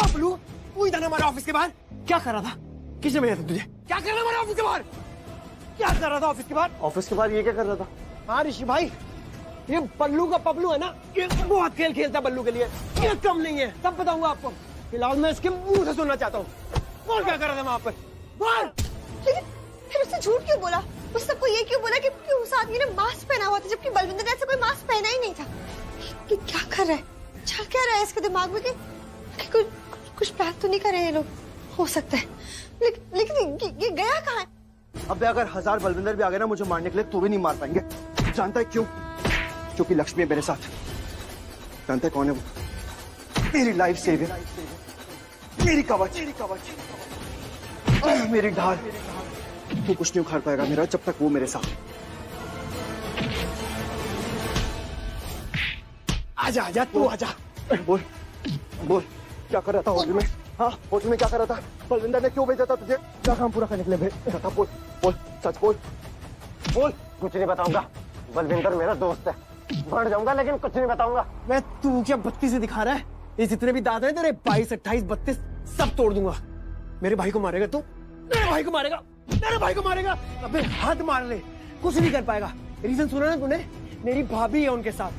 बबलू, वो इधर हमारे ऑफिस के बाहर क्या कर रहा था? किसने भेजा था तुझे? क्या कर रहा था हमारे ऑफिस के बाहर? क्या कर रहा था ऑफिस के बाहर? ऑफिस के बाहर ये क्या कर रहा था? हाँ ऋषि भाई, ये बल्लू का पबलू है ना, ये बहुत खेल खेलता है बल्लू के लिए, ये कम नहीं है, सब बताऊंगा आपको। फिलहाल मैं इसके मुंह से सुनना चाहता हूँ। बोल क्या कर रहा था वहाँ पर, बोल। लेकिन फिर उसने झूठ क्यों बोला? उस सबको ये क्यों बोला कि उस आदमी ने मास्क पहना हुआ था, जबकि बलविंदर ने ऐसा कोई मास्क पहना ही नहीं था? कि क्या कर रहा है, चल क्या रहा है इसके दिमाग में कि कुछ प्लान तो नहीं कर रहे ये लोग? हो सकता है, लेकिन ये गया कहाँ है? अब अगर 1000 बलविंदर भी आ गए ना मुझे मारने के लिए तो भी नहीं मार पाएंगे। जानता है क्यों? क्योंकि लक्ष्मी है मेरे साथ। जानता है कौन है वो? मेरी लाइफ सेवियर, मेरी कवच, मेरी ढाल। तू कुछ नहीं उखाड़ पाएगा मेरा जब तक वो मेरे साथ। आजा आजा, तू आजा। बोल क्या कर रहा था होटल में? हाँ, होटल में क्या कर रहा था? बलविंदर ने क्यों भेजा था तुझे? क्या काम पूरा करने के लिए भेजा था? बोल सच बोल। कुछ नहीं बताऊंगा, बलविंदर मेरा दोस्त है, मर जाऊंगा लेकिन कुछ नहीं बताऊंगा। मैं तू क्या 32 दिखा रहा है? ये जितने भी दांत हैं तेरे 22, 28, 32 सब तोड़ दूंगा। मेरे भाई को मारेगा तू? मेरे भाई को मारेगा? अबे हाथ मार ले, कुछ नहीं कर पाएगा। रीजन सुना ना तूने? मेरी भाभी है उनके साथ,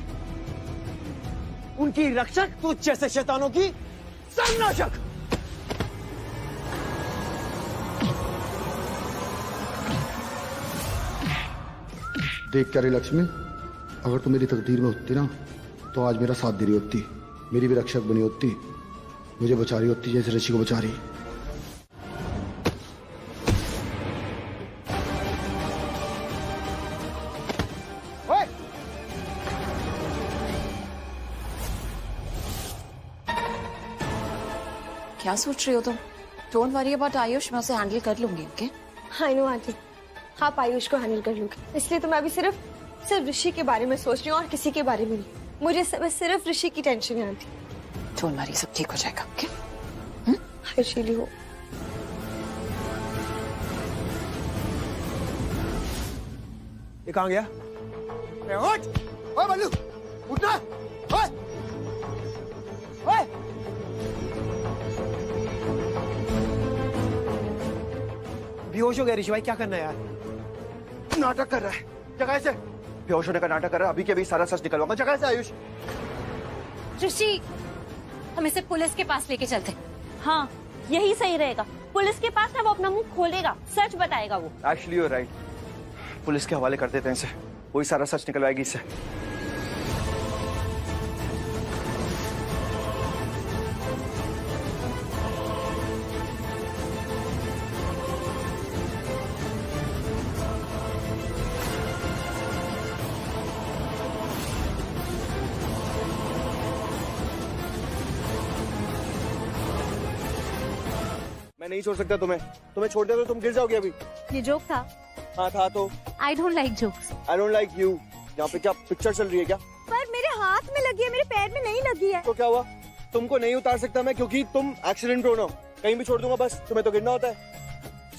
उनकी रक्षक, तू जैसे शैतानों की सर्वनाशक। देख क्या रे लक्ष्मी, अगर तू मेरी तकदीर में होती ना तो आज मेरा साथ दे रही होती, मेरी भी रक्षक बनी होती, मुझे बचा रही होती जैसे ऋषि को बचा रही। क्या सोच रही हो तुम? डोंट वरी अबाउट आयुष, मैं उसे हैंडल कर लूंगी। ओके? आई नो आंटी, आप आयुष को हैंडल कर लूंगी। इसलिए तो मैं अभी सिर्फ ऋषि के बारे में सोच रही हूँ और किसी के बारे में नहीं। मुझे सिर्फ ऋषि की टेंशन है आंटी। डोंट वरी, सब ठीक हो जाएगा। ओके? आयुष ही हो। ये कहाँ गया? उठ! ओए बल्लू, उठना! ओए! ओए! बेहोश हो गया ऋषि भाई, क्या करना है यार? नाटक कर रहा है जगह से, बेहोश होने का नाटक कर रहा है। अभी के अभी सारा सच निकलवाऊंगा जगह से। आयुष, ऋषि हम इसे पुलिस के पास लेके चलते। हाँ यही सही रहेगा, पुलिस के पास ना वो अपना मुंह खोलेगा, सच बताएगा वो। Actually you are right, police के हवाले कर देते हैं इसे, वही सारा सच निकलवाएगी इससे। मैं नहीं छोड़ सकता तुम्हें, तुम्हें छोड़ दे तो तुम गिर जाओगे अभी। ये जोक था? हाँ था तो। I don't like jokes. I don't like you. यहाँ पे क्या पिक्चर चल रही है क्या? पर मेरे हाथ में लगी है, मेरे पैर में नहीं लगी है। तो क्या हुआ? तुमको नहीं उतार सकता मैं क्योंकि तुम एक्सीडेंट प्रोन हो। कहीं भी छोड़ दूंगा बस, तुम्हें तो गिरना होता है।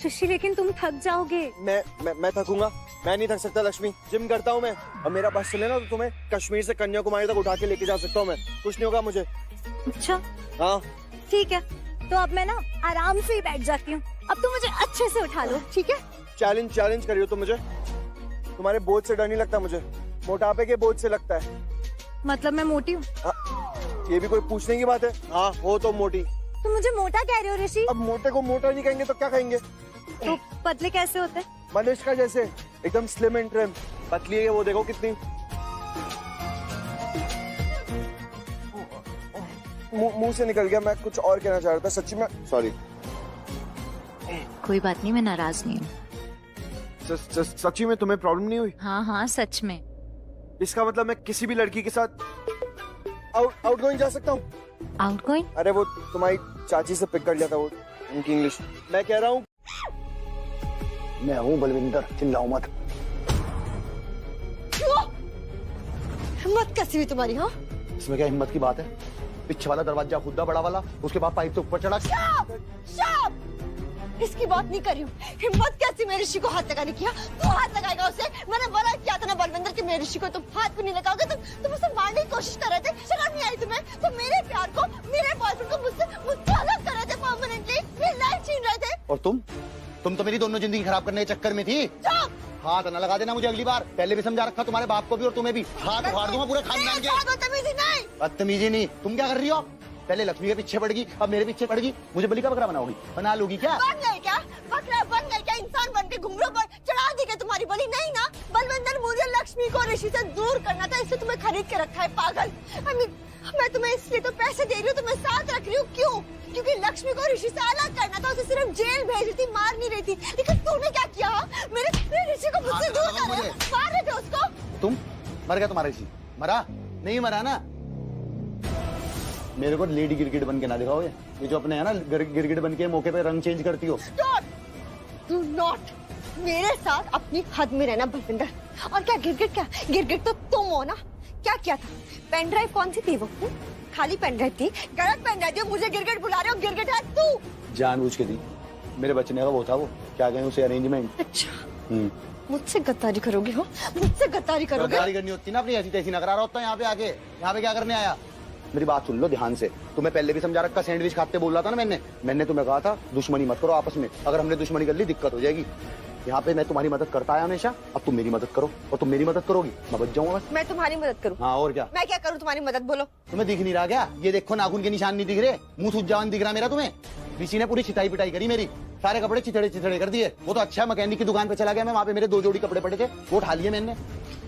ऋषि लेकिन तुम थक जाओगे। मैं थकूंगा? मैं नहीं थक सकता लक्ष्मी, जिम करता हूँ मैं। और मेरा बस चले ना तो तुम्हें कश्मीर से कन्याकुमारी तक उठा के लेके जा सकता हूँ मैं, कुछ नहीं होगा मुझे। अच्छा हाँ ठीक है, तो अब मैं ना आराम से ही बैठ जाती हूँ, अब तुम मुझे अच्छे से उठा लो, ठीक है? चैलेंज कर रही हो तुम मुझे? तुम्हारे बोझ से डर नहीं लगता मुझे, मोटापे के बोझ से लगता है। मतलब मैं मोटी हूँ? ये भी कोई पूछने की बात है? हाँ हो तो मोटी। तुम मुझे मोटा कह रहे हो ऋषि? अब मोटे को मोटा नहीं कहेंगे तो क्या कहेंगे? तो पतले कैसे होते? मनुष्का जैसे, एकदम स्लिम एंड ट्रिम। पतली है वो, देखो कितनी। मुंह से निकल गया, मैं कुछ और कहना चाह रहा था सच्ची में, सॉरी। कोई बात नहीं, मैं नाराज नहीं हूँ। सच्ची में तुम्हें प्रॉब्लम नहीं हुई? हाँ हाँ सच में। इसका मतलब मैं किसी भी लड़की के साथ आउटगोइंग जा सकता हूँ? आउटगोइंग? अरे वो तुम्हारी चाची से पिक कर लिया था वो, उनकी इंग्लिश। मैं कह रहा हूँ मैं हूँ बलविंदर, चिल्लाओ मत। हिम्मत कैसी हुई तुम्हारी? हाँ इसमें क्या हिम्मत की बात है? पीछे वाला दरवाजा खुदा बड़ा वाला, उसके बाद पाइप से ऊपर चढ़ा। इसकी बात नहीं कर रही हूँ। हिम्मत कैसी मेरे ऋषि को हाथ लगाने की? तू हाथ लगाएगा उसे? मैंने बड़ा किया था ना बलविंदर कि मेरे ऋषि को तुम हाथ भी नहीं लगाओगे। तुम उसे मारने की कोशिश कर रहे थे, शर्म नहीं आई तुम्हें? तुम मेरे प्यार को, मेरे बॉयफ्रेंड को मुझसे अलग कर रहे थे परमानेंटली, मेरी लाइफ छीन रहे थे। और तुम तो मेरी दोनों जिंदगी खराब करने के चक्कर में थी। हाथ न लगा देना मुझे अगली बार, पहले भी समझा रखा तुम्हारे बाप को भी और तुम्हें भी। हाथ उखाड़ दूंगा पूरे खानदान के। बदतमीजी नहीं, तुम क्या कर रही हो? पहले लक्ष्मी के पीछे पड़गी, अब मेरे पीछे पड़गी। मुझे बलि का बकरा बनाओगी? बना लोगी क्या? बन गए क्या? बकरा बन गए क्या? इंसान बन के घुंघरू पर चढ़ा दी क्या तुम्हारी बलि? नहीं ना बलविंदर, मुझे लक्ष्मी को ऋषि से दूर करना था, इसलिए तुम्हें खरीद के रखा है पागल। मैं तुम्हें इसलिए तो पैसे दे रही हूँ, तुम्हें साथ रख रही हूँ। क्यों? क्योंकि लक्ष्मी को ऋषि से अलग करना था, उसे सिर्फ जेल भेज रही थी, मार नहीं रही थी। लेकिन तूने क्या किया? मेरे ऋषि को मुझसे दूर कर रहे, मार रहे थे उसको। तुम मर गया, तुम्हारा ऋषि मरा नहीं? मरा ना? मेरे को लेडी गिरगिट बन के ना दिखाओ। ये जो अपने है ना गिरगिट बन के मौके पे रंग चेंज करती हो। Do not मेरे साथ अपनी हद में रहना बलविंदर। और क्या गिरगिट? क्या गिरगिट तो तुम हो ना? क्या किया था? पेन ड्राइव कौन सी थी वो? खाली पेन ड्राइव थी, गलत पेन ड्राइव थी। मुझे गिरगिट बुला रहे हो? गिरगिट है तू। जानबूझ के थी, मेरे बचने का वो था वो, क्या कहें उसे, अरेंजमेंट। अच्छा मुझसे गद्दारी करोगे? हो मुझसे गद्दारी करोगे? गद्दारी करनी होती ना अपनी ऐसी तैसी नकरा रहा होता है यहाँ पे आके। यहाँ पे क्या करने आया? मेरी बात सुन लो ध्यान से, तुम्हें पहले भी समझा रखा, सैंडविच खाते बोल रहा था ना मैंने तुम्हें कहा था दुश्मनी मत करो आपस में। अगर हमने दुश्मनी कर ली दिक्कत हो जाएगी। यहाँ पे मैं तुम्हारी मदद करता आया हमेशा, अब तुम मेरी मदद करो और तुम मेरी मदद करोगी, मैं बच जाऊंगा बस। मैं तुम्हारी मदद करूँ? हाँ और क्या? मैं क्या करूँ तुम्हारी मदद? बोलो। तुम्हें दिख नहीं रहा क्या? ये देखो नाखून के निशान नहीं दिख रहे, मुंह सूज जवान दिख रहा मेरा तुम्हें। ऋषि ने पूरी छिटाई पिटाई करी मेरी, सारे कपड़े चिथड़े कर दिए। वो तो अच्छा मैकेनिक की दुकान पे चला गया मैं, वहाँ पे मेरे 2 जोड़ी कपड़े पड़े थे, वो उठा लिए मैंने,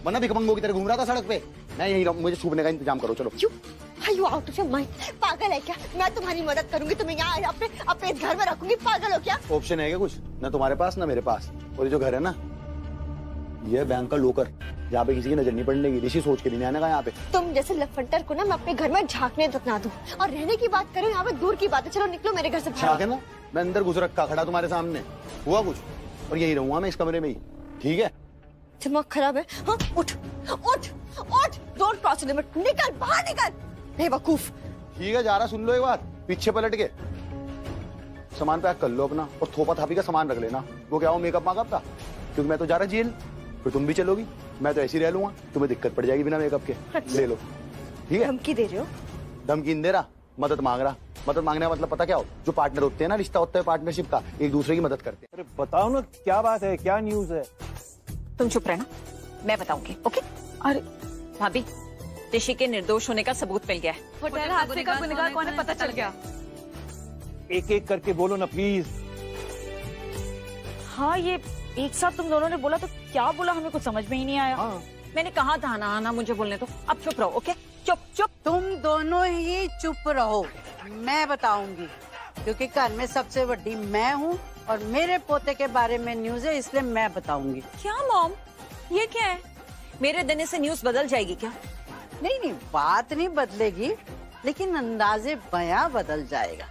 वरना भिखमंगों की तरह घूम रहा था सड़क पे। मैं यही रहूं, मुझे छूने का इंतजाम करो चलो। You out of your mind? पागल है क्या? मैं तुम्हारी मदद करूंगी, तुम्हें यहाँ अपने इस घर में रखूंगी, पागल हो क्या? ऑप्शन है क्या कुछ? ना तुम्हारे पास ना मेरे पास। और ये जो घर है ना, ये बैंक का लोकर, जहाँ पे किसी की नजर नहीं पड़ने की। ऋषि सोच के नहीं आने का यहाँ पे। तुम जैसे लफंटर को ना मैं अपने घर में झांकने तक ना दूं। और रहने की बात करो यहाँ पे दूर की बात है, चलो निकलो मेरे घर से बाहर। ना मैं अंदर घुस रखा खड़ा तुम्हारे सामने, हुआ कुछ? और यही रहूंगा मैं इस कमरे में ही, ठीक है? दिमाग खराब है? हाँ उठ उठ उठ, डोंट क्रॉस द लिमिट, निकल बाहर निकल बेवकूफ। ठीक है जा रहा, सुन लो एक बात, पीछे पलट के सामान पैक कर लो अपना, और थोपा थापी का सामान रख लेना। वो क्या हो मेकअप मेकअप का, क्योंकि मैं तो जा रहा जेल, फिर तुम भी चलोगी, मैं तो ऐसे ही रह लूंगा, तुम्हें दिक्कत पड़ जाएगी बिना मेकअप के। ले लो, ठीक है? धमकी दे रहे हो? धमकी नहीं दे रहा, मदद मांग रहा। मदद मांगने का मतलब पता क्या हो? जो पार्टनर होते हैं ना, रिश्ता होता है पार्टनरशिप का, एक दूसरे की मदद करते हैं। अरे बताओ ना क्या बात है, क्या न्यूज है? तुम चुप रहना, मैं बताऊंगी। ओके? अरे भाभी, ऋषि के निर्दोष होने का सबूत मिल गया है। होटल हादसे का गुनहगार कौन है पता चल गया। एक एक करके बोलो ना प्लीज। हाँ, ये एक साथ तुम दोनों ने बोला तो क्या बोला, हमें कुछ समझ में ही नहीं आया। हाँ। मैंने कहा था ना मुझे बोलने तो। अब चुप रहो। ओके? चुप चुप। तुम दोनों ही चुप रहो, मैं बताऊंगी, क्योंकि घर में सबसे बड़ी मैं हूँ और मेरे पोते के बारे में न्यूज है, इसलिए मैं बताऊंगी। क्या मॉम, ये क्या है? मेरे देने से न्यूज बदल जाएगी क्या? नहीं, बात नहीं बदलेगी, लेकिन अंदाजे बयां बदल जाएगा।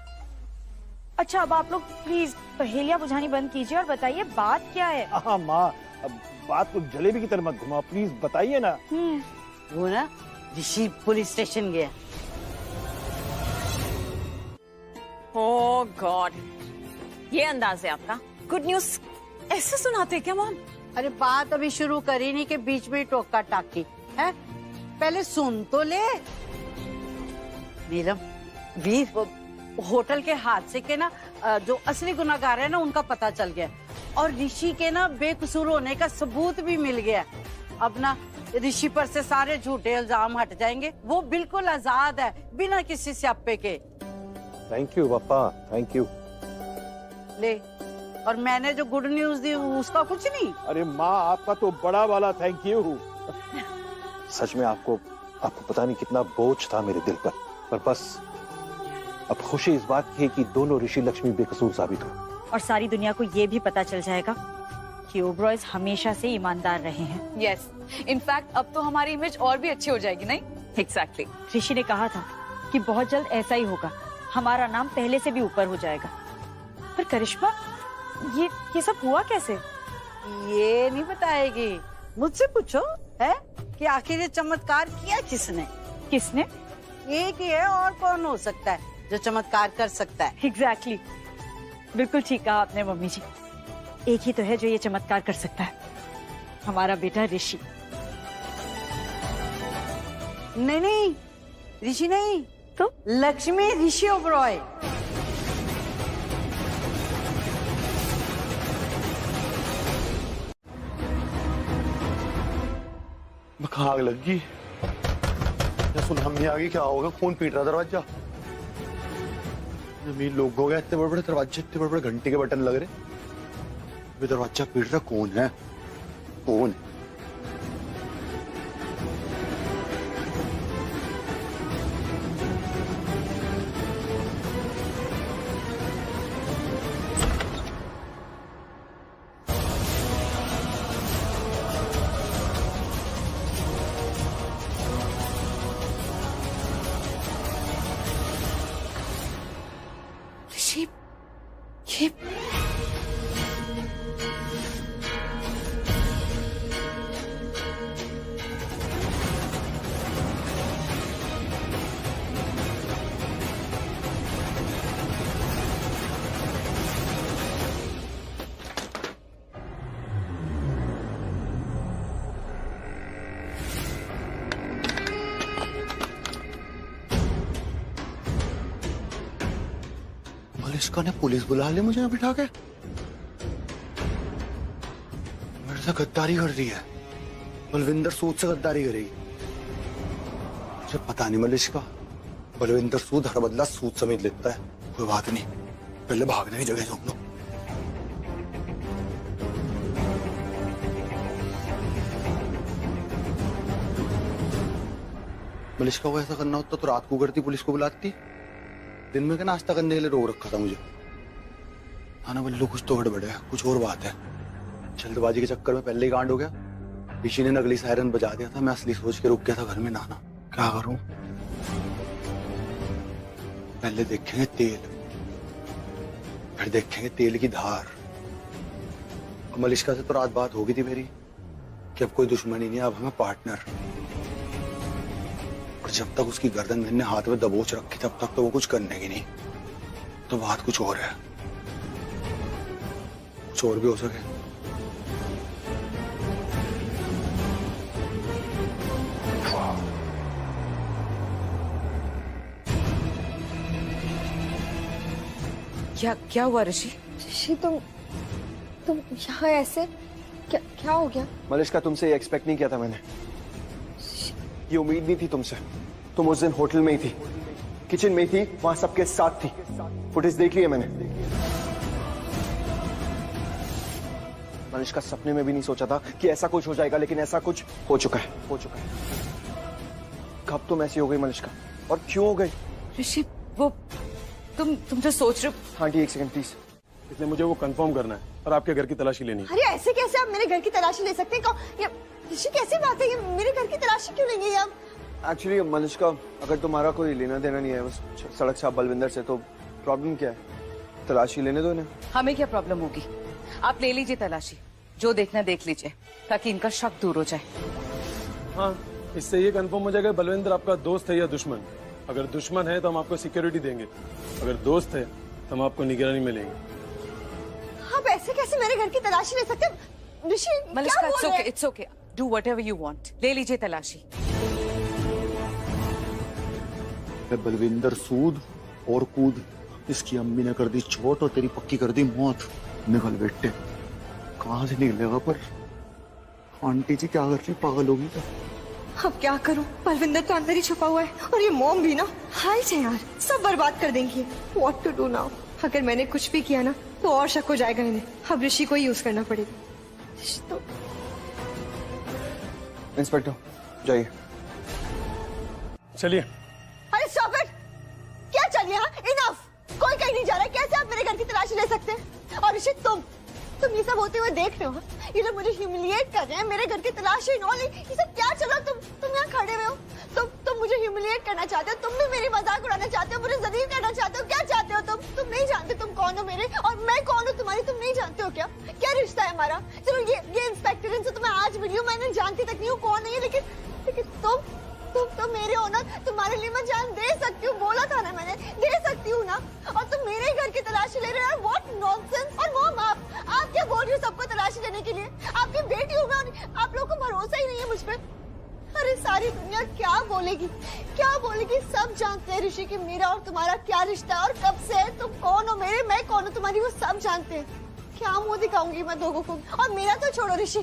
अच्छा, अब आप लोग प्लीज पहेलियां बुझानी बंद कीजिए और बताइए बात क्या है। हाँ माँ, अब बात को जलेबी की तरह मत घुमाओ, प्लीज बताइए ना। वो ना ऋषि पुलिस स्टेशन गया। ओह गॉड, ये अंदाज है आपका? गुड न्यूज ऐसे सुनाते क्या मॉम? अरे बात अभी शुरू करी नहीं कि बीच में ही टोका टाकी है, पहले सुन तो ले। नीलम, वीर, वो होटल के हादसे के ना जो असली गुनाहगार है ना, उनका पता चल गया और ऋषि के ना बेकसूर होने का सबूत भी मिल गया। अब ना ऋषि पर से सारे झूठे इल्जाम हट जाएंगे, वो बिल्कुल आजाद है बिना किसी स्यापे के। थैंक यू पापा, थैंक यू। ले, और मैंने जो गुड न्यूज दी उसका कुछ नहीं। अरे माँ, आपका तो बड़ा वाला थैंक यू। सच में आपको पता नहीं कितना बोझ था मेरे दिल पर बस अब खुशी इस बात की है कि दोनों ऋषि लक्ष्मी बेकसूर साबित हो। और सारी दुनिया को ये भी पता चल जाएगा कि ओबरॉयज हमेशा से ईमानदार रहे हैं। यस, इनफैक्ट अब तो हमारी इमेज और भी अच्छी हो जाएगी, नहीं? एग्जैक्टली। ऋषि ने कहा था कि बहुत जल्द ऐसा ही होगा, हमारा नाम पहले से भी ऊपर हो जाएगा। पर करिश्मा, ये सब हुआ कैसे? ये नहीं बताएगी, मुझसे पूछो है कि आखिर ये चमत्कार किया किसने? किसने? एक ही है, और कौन हो सकता है जो चमत्कार कर सकता है? एग्जैक्टली, बिल्कुल ठीक कहा आपने मम्मी जी। एक ही तो है जो ये चमत्कार कर सकता है, हमारा बेटा ऋषि। नहीं, ऋषि नहीं तो लक्ष्मी ऋषि ओबरॉय। आग लग गई, सुनामी आ गई, क्या होगा? कौन पीट रहा दरवाजा? जमीन लोग हो गया, इतने बड़े बड़े दरवाजे, इतने बड़े बड़े घंटे के बटन लग रहे। अभी दरवाजा पीट रहा कौन है? कौन? ये मलिष्का ने पुलिस बुला ली मुझे बिठा के, मेरे से गद्दारी कर रही है। बलविंदर सूद से गद्दारी करेगी, मुझे पता नहीं मलिष्का। बलविंदर सूद हर बदला सूद समेत लेता है। कोई बात नहीं, पहले भागने की जगह ढूंढ लो। मलिष्का को ऐसा करना होता तो रात को करती, पुलिस को बुलाती। दिन में क्या नाश्ता करने के लिए रोक रखा था मुझे। खाना बल्लू कुछ तो गड़बड़ है, कुछ और बात है। जल्दबाजी के चक्कर में पहले ही कांड हो गया। ऋषि ने नकली सायरन बजा दिया था, मैं असली सोच के रुक गया था घर में नहाना। क्या करूं? पहले देखेंगे तेल, फिर देखेंगे तेल की धार। मलिष्का से तो रात बात हो गई थी मेरी कि अब कोई दुश्मनी नहीं है, अब हमें पार्टनर। और जब तक उसकी गर्दन मैंने हाथ में दबोच रखी तब तक तो वो कुछ करने की नहीं। तो बात कुछ और है, कुछ और भी हो सके। क्या हुआ ऋषि? ऋषि तुम यहाँ ऐसे क्या हो गया? मलिश्का, तुमसे ये एक्सपेक्ट नहीं किया था मैंने, ये उम्मीद नहीं थी तुमसे। तुम उस दिन होटल में ही थी, किचन में ही थी, वहां सबके साथ थी। फुटेज देख लिया मैंने। मलिश्का, सपने में भी नहीं सोचा था कि ऐसा कुछ हो जाएगा, लेकिन ऐसा कुछ हो चुका है। कब तुम ऐसी हो गई मलिश्का, और क्यों हो गई? ऋषि, वो तुम जो सोच रहे हो। हाँ, एक सेकंड प्लीज। इसलिए मुझे वो कंफर्म करना है और आपके घर की तलाशी लेनी है। अरे ऐसे कैसे आप मेरे घर की तलाशी ले सकते हैं? ये ऋषि कैसी बात है? ये मेरे घर की तलाशी क्यों लेंगे आप? एक्चुअली मलिश्का, अगर तुम्हारा कोई लेना देना नहीं है उस सड़क साहब बलविंदर से, तो प्रॉब्लम क्या है? तलाशी लेने दो इन्हें। हमें क्या प्रॉब्लम होगी? आप ले लीजिए तलाशी, जो देखना देख लीजिए, ताकि इनका शक दूर हो जाए। हाँ, इससे ये कंफर्म हो जाएगा बलविंदर आपका दोस्त है या दुश्मन। अगर दुश्मन है तो हम आपको सिक्योरिटी देंगे, अगर दोस्त है तो हम आपको निगरानी में लेंगे। आप ऐसे कैसे मेरे घर की तलाशी ले सकते हैं? Rishi, Malishka, it's okay, do whatever you want, ले लीजिए तलाशी। बलविंदर सूद और कूद, इसकी अम्मी ने कर दी चोट और तेरी पक्की कर दी मौत। निकल बेटे, कहाँ से निकलेगा? पर आंटी जी क्या कर रही, पागल होगी क्या? अब क्या करूं? बलविंदर तो अंदर ही छुपा हुआ है, और ये मॉम भी ना हाय से यार, सब बर्बाद कर देंगी। What to do now? अगर मैंने कुछ भी किया ना तो और शक हो जाएगा इन्हें। अब ऋषि को ही यूज करना पड़ेगा। तो इंस्पेक्टर जाइए। चलिए। अरे स्टॉप इट! क्या चलिए? इनफ! कोई कहीं नहीं जा रहा है। कैसे आप मेरे घर की तलाशी ले सकते हैं? और ऋषि, तुम ये सब होते हुए देख रहे हो? ये लोग मुझे ह्यूमिलिएट कर रहे हैं, मेरे घर की तलाशी नॉल। ये सब क्या चल रहा? तुम यहाँ खड़े हुए हो, तुम मुझे ह्यूमिलिएट करना चाहते हो, तुम भी मेरी मजाक उड़ाना चाहते हो, मुझे जलील करना चाहते हो। क्या चाहते हो तुम नहीं जानते तुम कौन हो मेरे, और मैं कौन हूँ तुम्हारी? तुम नहीं जानते हो क्या रिश्ता है हमारा? चलो ये इंस्पेक्टर, इनसे तो मैं आज मिली हूँ, मैंने जानती तक नहीं हूँ कौन है ये, लेकिन तुम तो मेरे हो ना, तुम्हारे लिए मैं जान दे सकती हूँ, बोला था ना मैंने, दे सकती हूँ ना, और तुम मेरे घर की तलाशी ले रहे हो? What nonsense! और मॉम, आप क्या बोल रही हो सबको तलाशी लेने के लिए? आपकी बेटी हूँ मैं, और आप लोगों को भरोसा ही नहीं है मुझ पे। अरे सारी दुनिया क्या बोलेगी? सब जानते हैं ऋषि कि मेरा और तुम्हारा क्या रिश्ता है और कब से है। तुम कौन हो मेरे, मैं कौन हूँ तुम्हारी, वो सब जानते हैं। क्या मुंह दिखाऊंगी मैं लोगों को? और मेरा तो छोड़ो ऋषि,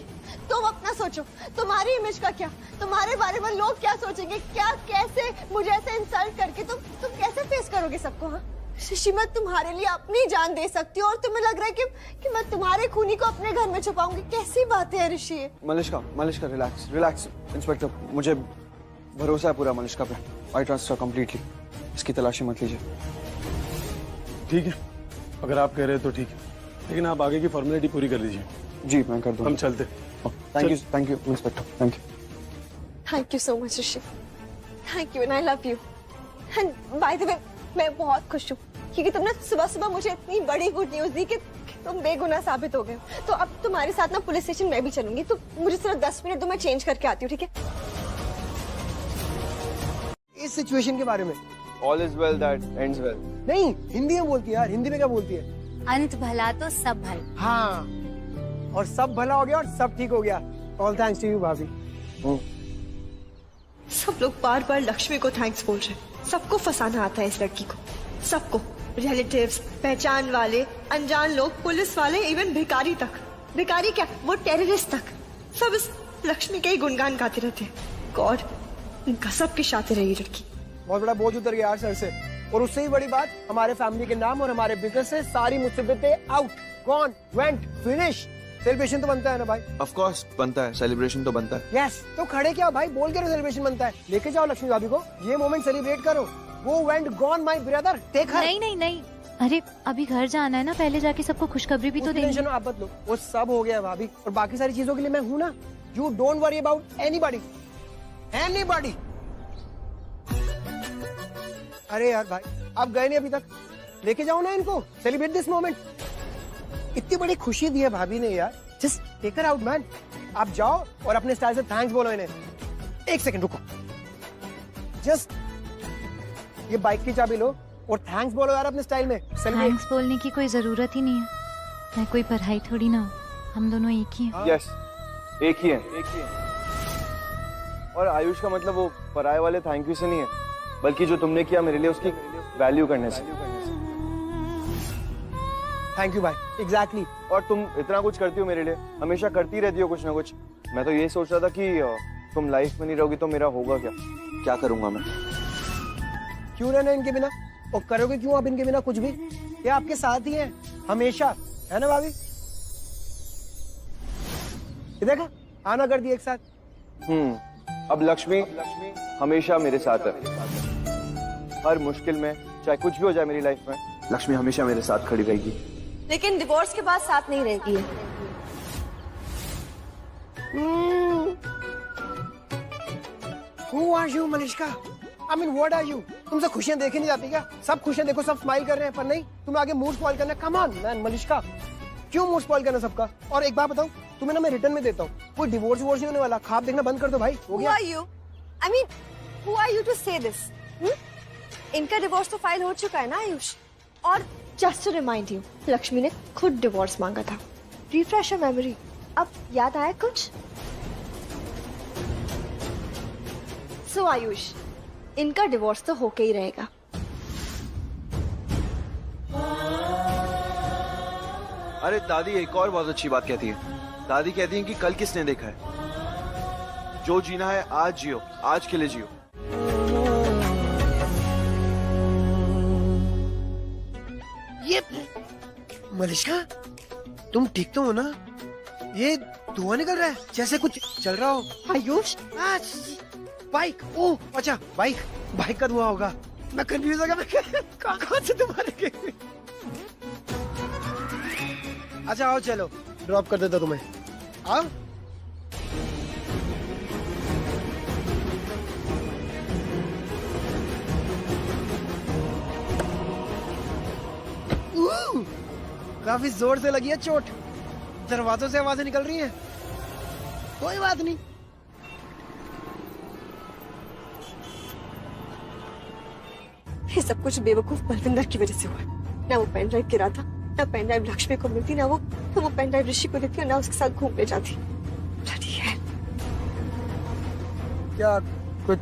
तुम अपना सोचो, तुम्हारी इमेज का क्या, तुम्हारे बारे में लोग क्या सोचेंगे? क्या कैसे मुझे ऐसे इंसल्ट करके तुम कैसे फेस करोगे सबको? हाँ ऋषि, मैं तुम्हारे लिए अपनी जान दे सकती हूँ, और तुम्हें लग रहा है कि मैं तुम्हारे खूनी को अपने घर में छुपाऊंगी? कैसी बात है ऋषि? मलिश्का रिलैक्स। इंस्पेक्टर, मुझे भरोसा है पूरा मलिश्का पे। I trust her completely. इसकी तलाशी मत लीजिए। ठीक है, अगर आप कह रहे हैं तो ठीक है, लेकिन आप आगे की फॉर्मेलिटी पूरी कर लीजिए। जी मैं कर दूंगा। हम चलते। Thank you inspector, thank you. Thank you so much Rishi, thank you, and I love you. And by the way, मैं बहुत खुश हूँ क्योंकि तुमने सुबह मुझे इतनी बड़ी गुड न्यूज दी कि तुम बेगुनाह साबित हो गए। तो अब तुम्हारे साथ ना पुलिस स्टेशन मैं भी चलूंगी, तो मुझे सिर्फ 10 मिनट दो, मैं चेंज करके आती हूँ, ठीक है? इस सिचुएशन के बारे में All is well that ends well। नहीं, हिंदी में बोलती है यार। हिंदी में क्या बोलती है? अंत भला तो सब भला। हाँ, और सब भला हो गया और सब ठीक हो गया। ऑल थैंक्स टू यू भाभी। सब लोग बार बार लक्ष्मी को थैंक्स बोल रहे हैं। सबको फंसाना आता है इस लड़की को, सबको, रिलेटिव्स, पहचान वाले, अनजान लोग, पुलिस वाले, इवन भिखारी तक। भिखारी क्या, वो टेररिस्ट तक, सब इस लक्ष्मी के ही गुणगान गाते रहते हैं। गॉड, इनका सब की शातिर है ये लड़की। बहुत बड़ा बोझ उतर गया यार सर से, और उससे ही बड़ी बात, हमारे फैमिली के नाम और हमारे बिजनेस से सारी मुसीबतें out, gone, went, finish. Celebration तो बनता है ना भाई? ऑफ कोर्स बनता है, सेलिब्रेशन तो बनता है। यस, तो खड़े क्या भाई, बोल के सेलिब्रेशन बनता है। लेके जाओ लक्ष्मी भाभी को, ये मोमेंट सेलिब्रेट करो। वो went gone my brother, take her. नहीं, अरे अभी घर जाना है ना, पहले जाके सबको खुशखबरी भी तो देंगे। टेंशन आप मत लो, वो सब हो गया भाभी, और बाकी सारी चीजों के लिए मैं हूँ ना। You don't worry about anybody. अरे यार भाई, आप गए नहीं अभी तक, लेके जाओ ना इनको, सेलिब्रेट दिस मोमेंट। इतनी बड़ी खुशी दी है भाभी ने यार, just take her out man. आप जाओ और अपने स्टाइल से थैंक्स बोलो इन्हें। एक सेकंड रुको, जस्ट ये बाइक की चाबी लो और थैंक्स बोलो यार अपने स्टाइल में। थैंक्स बोलने की कोई जरूरत ही नहीं है, मैं कोई पढ़ाई थोड़ी ना, हम दोनों एक ही हैं। यस, एक ही है। और आयुष का मतलब वो पराये वाले थैंक यू से नहीं है, बल्कि जो तुमने किया मेरे लिए उसकी वैल्यू करने से। थैंक यू भाई। एग्जैक्टली। और तुम इतना कुछ करती हो मेरे लिए, हमेशा करती रहती हो कुछ ना कुछ। मैं तो ये सोच रहा था कि तुम लाइफ में नहीं रहोगी तो मेरा होगा क्या करूंगा मैं? क्यों रहना इनके बिना? और करोगे क्यों आप इनके बिना कुछ भी? ये आपके साथ ही हैं हमेशा, है ना भाभी? ये देखा, आना कर दिया एक साथ। अब लक्ष्मी हमेशा मेरे साथ है, हर मुश्किल में, चाहे कुछ भी हो जाए मेरी लाइफ में, लक्ष्मी हमेशा मेरे साथ खड़ी रहेगी। लेकिन डिवोर्स के बाद साथ नहीं रहेगी। Who are you, Malishka? I mean, what are you? तुमसे खुशियां देखी नहीं जाती क्या? सब खुशियां देखो, सब स्माइल कर रहे हैं, पर नहीं, तुम्हें आगे मूड स्पॉइल करना। कम ऑन मैन, मलिष्का, क्यों मूड स्पॉइल करना सबका? और एक बात बताऊं, तुम्हें ना मैं रिटर्न में देता हूँ, कोई डिवोर्स वोर्स नहीं होने वाला। ख्वाब देखना बंद कर दो भाई, हो गया। Who are you? I mean, who are you to say this? इनका डिवोर्स तो फाइल हो चुका है ना आयुष। और just to remind you, Lakshmi ने खुद डिवोर्स मांगा था। रिफ्रेश योर मेमोरी, अब याद आया कुछ? सो आयुष, इनका डिवोर्स तो होके ही रहेगा। अरे दादी एक और बहुत अच्छी बात कहती है। दादी कहती है कि कल किसने देखा है, जो जीना है आज जियो, आज के लिए जियो। ये मलिष्का, तुम ठीक तो हो ना? ये धुआं निकल रहा है जैसे कुछ चल रहा हो। आयुष, बाइक, ओह अच्छा, बाइक का धुआं होगा। मैं कंफ्यूज हो गया, मैं कहाँ से तुम्हारे। अच्छा आओ, चलो ड्रॉप कर देता तुम्हें, आओ। काफी जोर से लगी है चोट, दरवाजों से आवाजें निकल रही हैं। कोई बात नहीं, ये सब कुछ बेवकूफ बलविंदर की वजह से हुआ। ना वो पेन ड्राइव गिरा था, ना पेन ड्राइव लक्ष्मी को मिलती, ना वो पेन ड्राइव ऋषि को देती और ना उसके साथ घूमने जाती। है क्या कुछ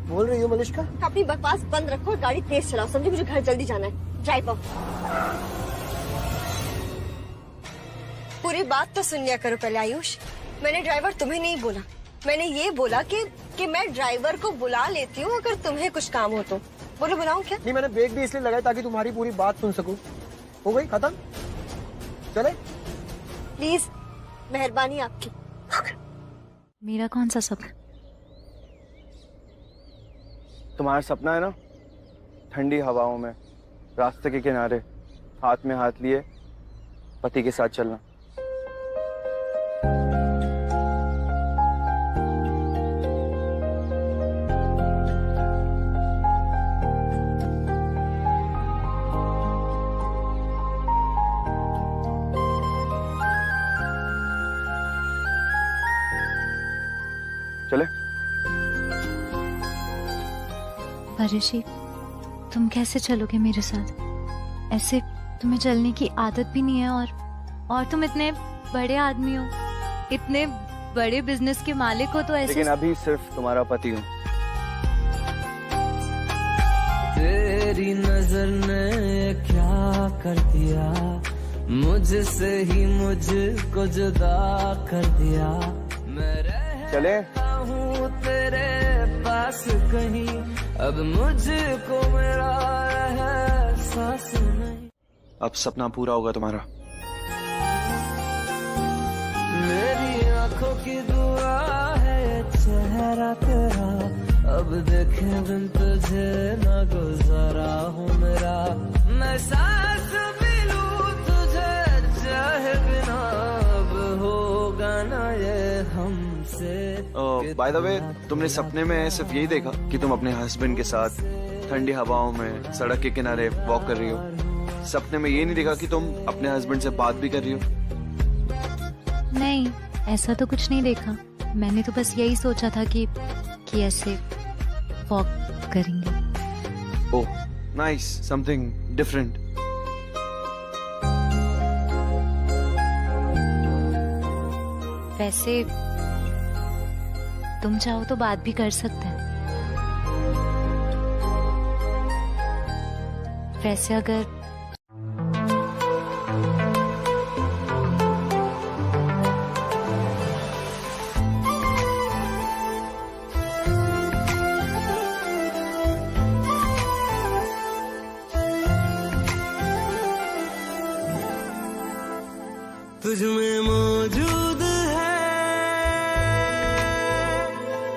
बोल रही हो मलिष्का? अपनी बकवास बंद रखो और गाड़ी तेज चलाओ, समझे? मुझे घर जल्दी जाना है। Drive of. पूरी बात तो सुन लिया करो पहले आयुष। मैंने ड्राइवर तुम्हें नहीं बोला, मैंने ये बोला कि मैं ड्राइवर को बुला लेती हूँ अगर तुम्हें कुछ काम हो तो। बोलो बुलाऊं क्या? नहीं, मैंने ब्रेक भी इसलिए लगाया ताकि तुम्हारी पूरी बात सुन सकूं। हो गई खत्म, चले? प्लीज, मेहरबानी आपकी। मेरा कौन सा सपना? तुम्हारा सपना है ना, ठंडी हवाओं में, रास्ते के किनारे, हाथ में हाथ लिए पति के साथ चलना। चले? ऋषि, तुम कैसे चलोगे मेरे साथ? ऐसे तुम्हें चलने की आदत भी नहीं है, और तुम इतने बड़े आदमी हो, इतने बड़े बिजनेस के मालिक हो, तो ऐसे। लेकिन अभी सिर्फ तुम्हारा पति हूँ। तेरी नजर ने क्या कर दिया, मुझसे ही मुझको जुदा कर दिया। मैं चले? हूँ तेरे पास कहीं, अब मुझको मेरा एहसास नहीं। अब सपना पूरा होगा तुम्हारा। मेरी आंखों की दुआ है चेहरा तेरा, अब देखे बिन तुझे न गुजारा हूँ मेरा। मैं सांस भी लूं तुझे चाहे बिना, अब होगा ना ये हमसे। बाय द वे, तुमने सपने में सिर्फ यही देखा कि तुम अपने हस्बैंड के साथ ठंडी हवाओं में सड़क के किनारे वॉक कर रही हो? सपने में ये नहीं देखा कि तुम अपने हस्बैंड से बात भी कर रही हो? नहीं, ऐसा तो कुछ नहीं देखा। मैंने तो बस यही सोचा था कि ऐसे वॉक करेंगे। Oh nice, something different. वैसे तुम चाहो तो बात भी कर सकते हैं। वैसे अगर तुझ में मौजूद है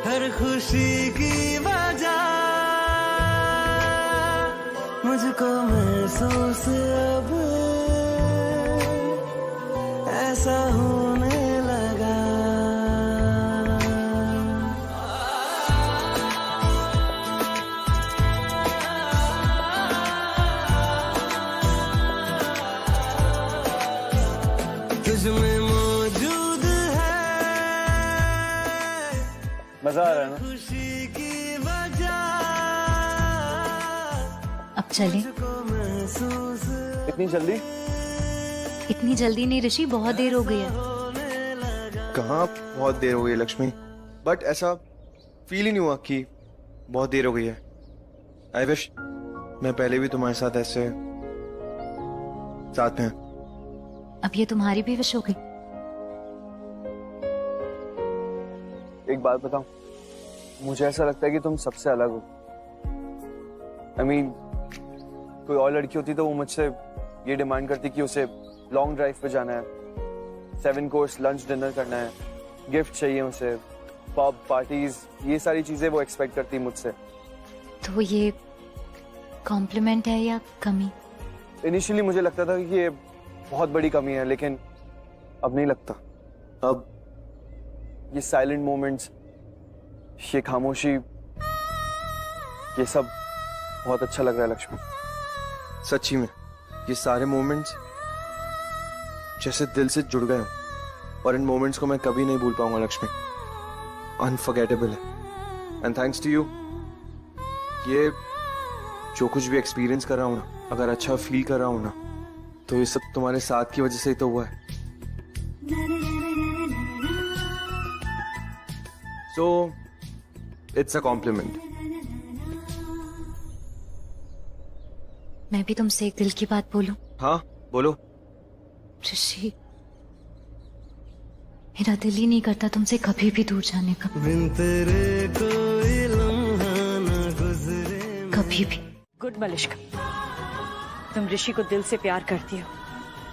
हर खुशी की वजह, मुझको महसूस अब ऐसा होने लगा। तुझ में मौजूद है मजा आ रहा है ना? खुशी की वजह, अब चले? इतनी जल्दी? इतनी जल्दी नहीं ऋषि, बहुत देर हो गई है। कहाँ बहुत देर हो गई लक्ष्मी, बट ऐसा फील ही नहीं हुआ कि बहुत देर हो गई है। आई विश मैं पहले भी तुम्हारे साथ ऐसे साथ में। अब ये तुम्हारी भी विश हो गई? एक बात बताऊं, मुझे ऐसा लगता है कि तुम सबसे अलग हो। I mean, कोई और लड़की होती तो वो मुझसे ये डिमांड करती कि उसे लॉन्ग ड्राइव पे जाना है, 7 कोर्स लंच डिनर करना है, गिफ्ट चाहिए उसे, पब पार्टीज, ये सारी चीजें वो एक्सपेक्ट करती मुझसे। तो ये कॉम्प्लीमेंट है या कमी? इनिशियली मुझे लगता था कि ये बहुत बड़ी कमी है, लेकिन अब नहीं लगता। अब ये साइलेंट मोमेंट्स, ये खामोशी, ये सब बहुत अच्छा लग रहा है लक्ष्मी। सच्ची में ये सारे मोमेंट्स जैसे दिल से जुड़ गए हैं, और इन मोमेंट्स को मैं कभी नहीं भूल पाऊंगा लक्ष्मी। अनफॉरगेटेबल है। एंड थैंक्स टू यू, ये जो कुछ भी एक्सपीरियंस कर रहा हूं ना, अगर अच्छा फील कर रहा हूं ना, तो ये सब तुम्हारे साथ की वजह से ही तो हुआ है। So it's a compliment. मैं भी तुमसे एक दिल की बात बोलूं? हाँ बोलो। ऋषि, मेरा दिल ही नहीं करता तुमसे कभी भी दूर जाने का, बिन तेरे कोई लम्हा न गुजरे। कभी भी। गुड मलिश्का, तुम ऋषि को दिल से प्यार करती हो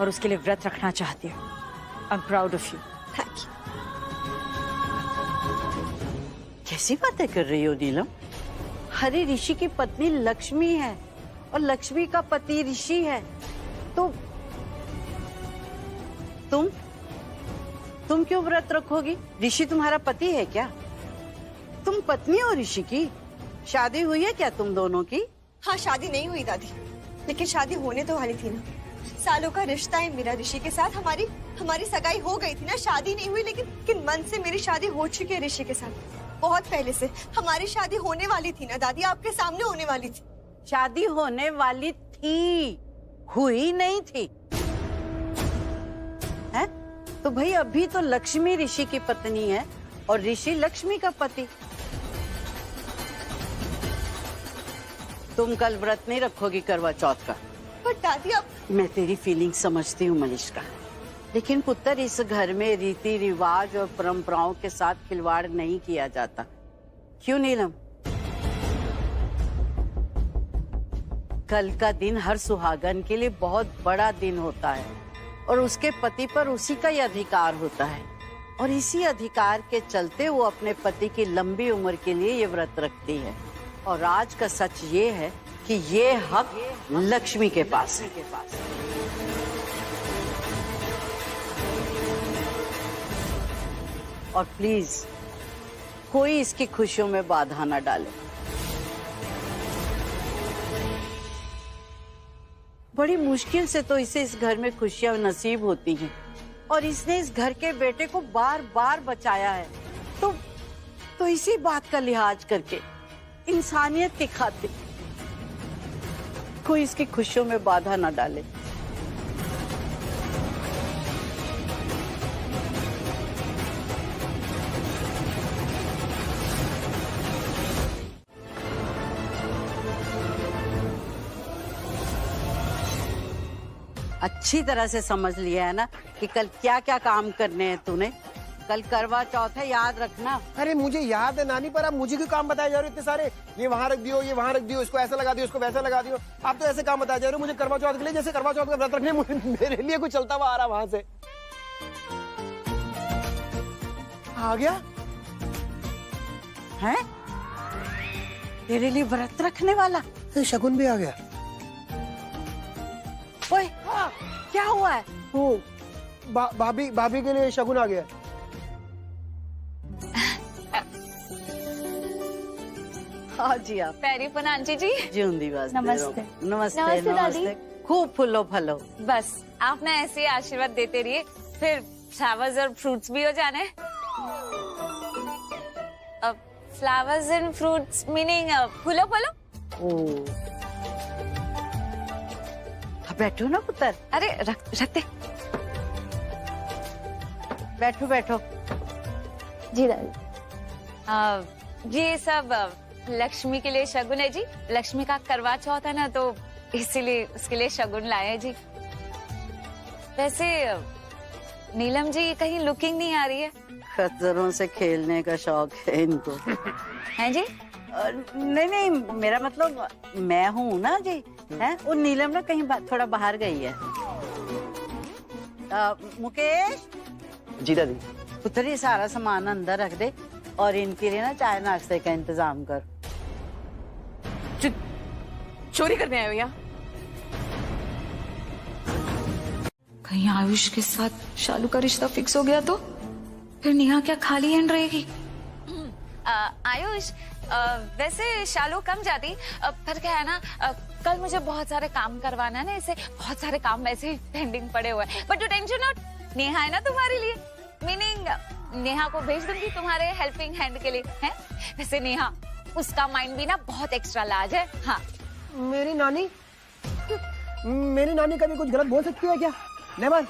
और उसके लिए व्रत रखना चाहती हो। I am proud of you. Thank you. कैसी बातें कर रही हो नीलम? हरे ऋषि की पत्नी लक्ष्मी है और लक्ष्मी का पति ऋषि है, तो तुम क्यों व्रत रखोगी? ऋषि तुम्हारा पति है क्या? तुम पत्नी हो ऋषि की? शादी हुई है क्या तुम दोनों की? हाँ, शादी नहीं हुई दादी, लेकिन शादी होने तो वाली थी ना। सालों का रिश्ता है मेरा ऋषि के साथ। हमारी सगाई हो गई थी ना, शादी नहीं हुई, लेकिन मन से मेरी शादी हो चुकी है ऋषि के साथ। बहुत पहले से हमारी शादी होने वाली थी ना दादी, आपके सामने होने वाली थी। शादी होने वाली थी, हुई नहीं थी है? तो भाई अभी तो लक्ष्मी ऋषि की पत्नी है और ऋषि लक्ष्मी का पति। तुम कल व्रत नहीं रखोगी करवा चौथ का? पर दादी अब मैं तेरी फीलिंग समझती हूँ मलिश्का, लेकिन पुत्र इस घर में रीति रिवाज और परंपराओं के साथ खिलवाड़ नहीं किया जाता। क्यों नीलम? कल का दिन हर सुहागन के लिए बहुत बड़ा दिन होता है और उसके पति पर उसी का ही अधिकार होता है, और इसी अधिकार के चलते वो अपने पति की लंबी उम्र के लिए ये व्रत रखती है। और आज का सच ये है कि ये हक लक्ष्मी के पास है। और प्लीज कोई इसकी खुशियों में बाधा न डाले। बड़ी मुश्किल से तो इसे इस घर में खुशियां नसीब होती हैं, और इसने इस घर के बेटे को बार बार बचाया है। तो इसी बात का लिहाज करके, इंसानियत की खातिर कोई इसकी खुशियों में बाधा न डाले। अच्छी तरह से समझ लिया है ना कि कल क्या क्या काम करने हैं तूने? कल करवा चौथ है, याद रखना। अरे मुझे याद है नानी, पर आप मुझे क्यों काम बताए जा रहे हो इतने सारे? ये वहाँ रख दियो, ये वहाँ रख दियो, इसको ऐसा लगा दियो, इसको वैसा लगा दियो। आप तो ऐसे काम बताए जा रहे हो मुझे करवा चौथ के लिए, जैसे करवा चौथ का व्रत रखने मेरे लिए कुछ चलता हुआ आ रहा वहां से। आ गया है? तेरे लिए व्रत रखने वाला? तो शगुन भी आ गया। ओए, क्या हुआ है? वो भाभी के लिए शगुन आ गया। हाँ जी आप पैरी पुना आंटी जी। जिंदी बात। नमस्ते। नमस्ते नमस्ते दादी। खूब फूलो फलो। बस आप ना ऐसे ही आशीर्वाद देते रहिए, फिर फ्लावर्स और फ्रूट्स भी हो जाने। फ्लावर्स एंड फ्रूट्स मीनिंग फूलो फलो। ओ बैठो ना पुत्र। अरे रखते। बैठो बैठो। जी दादी। ये सब लक्ष्मी के लिए शगुन है जी। लक्ष्मी का करवा चौथ है ना, तो इसीलिए उसके लिए शगुन लाए हैं जी। वैसे नीलम जी कहीं लुकिंग नहीं आ रही है। खच्चरों से खेलने का शौक है इनको। हैं जी? नहीं मेरा मतलब मैं हूँ ना जी। है वो नीलम ना कहीं थोड़ा बाहर गई है। मुकेश। जी दादी। पुत्र ये सारा सामान अंदर रख दे और इनके लिए ना चाय नाश्ते का इंतजाम कर। चोरी करने आए हो यहाँ? कहीं आयुष के साथ शालू का रिश्ता फिक्स हो गया तो फिर नेहा क्या खाली हैंड रहेगी? आयुष, वैसे शालू कम जाती, पर क्या है ना, कल मुझे बहुत सारे काम करवाना है ना, इसे बहुत सारे काम वैसे ही पेंडिंग पड़े हुए हैं। But you tension not, Neha है ना तुम्हारे लिए। मीनिंग नेहा को भेज दूंगी तुम्हारे हेल्पिंग हैंड के लिए। है वैसे नेहा, उसका माइंड भी ना बहुत एक्स्ट्रा लार्ज है। हाँ। मेरी नानी कभी कुछ गलत बोल सकती है क्या? नेवर,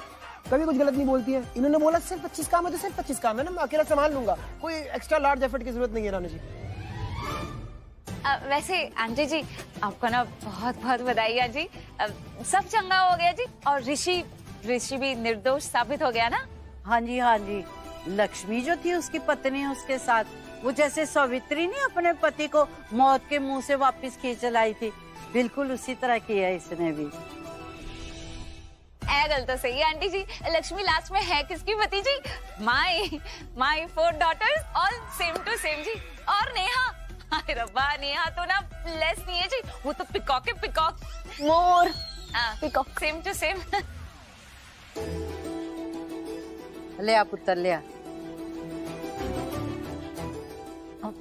कभी कुछ गलत नहीं बोलती है। इन्होंने बोला सिर्फ 25 काम है तो सिर्फ 25 काम है ना, मैं अकेला संभाल लूंगा। कोई एक्स्ट्रा लार्ज एफर्ट की जरूरत नहीं है रानी जी। वैसे आंटी जी आपको ना बहुत बहुत बधाई जी। सब चंगा हो गया जी, और ऋषि भी निर्दोष साबित हो गया ना। हाँ जी। लक्ष्मी जो थी उसकी पत्नी, उसके साथ वो जैसे सावित्री ने अपने पति को मौत के मुंह से वापस खींच लाई थी, बिल्कुल उसी तरह किया इसने भी। गल तो सही है आंटी जी। लक्ष्मी लास्ट में है किसकी पति जी? My 4 daughters all same to same जी। और नेहा, हाय रब्बा, नेहा तो ना लेस नहीं है जी, वो तो पिकॉक है, पिकॉक। मोर। Peacock same to same. ले आ पुत्र, ले आ।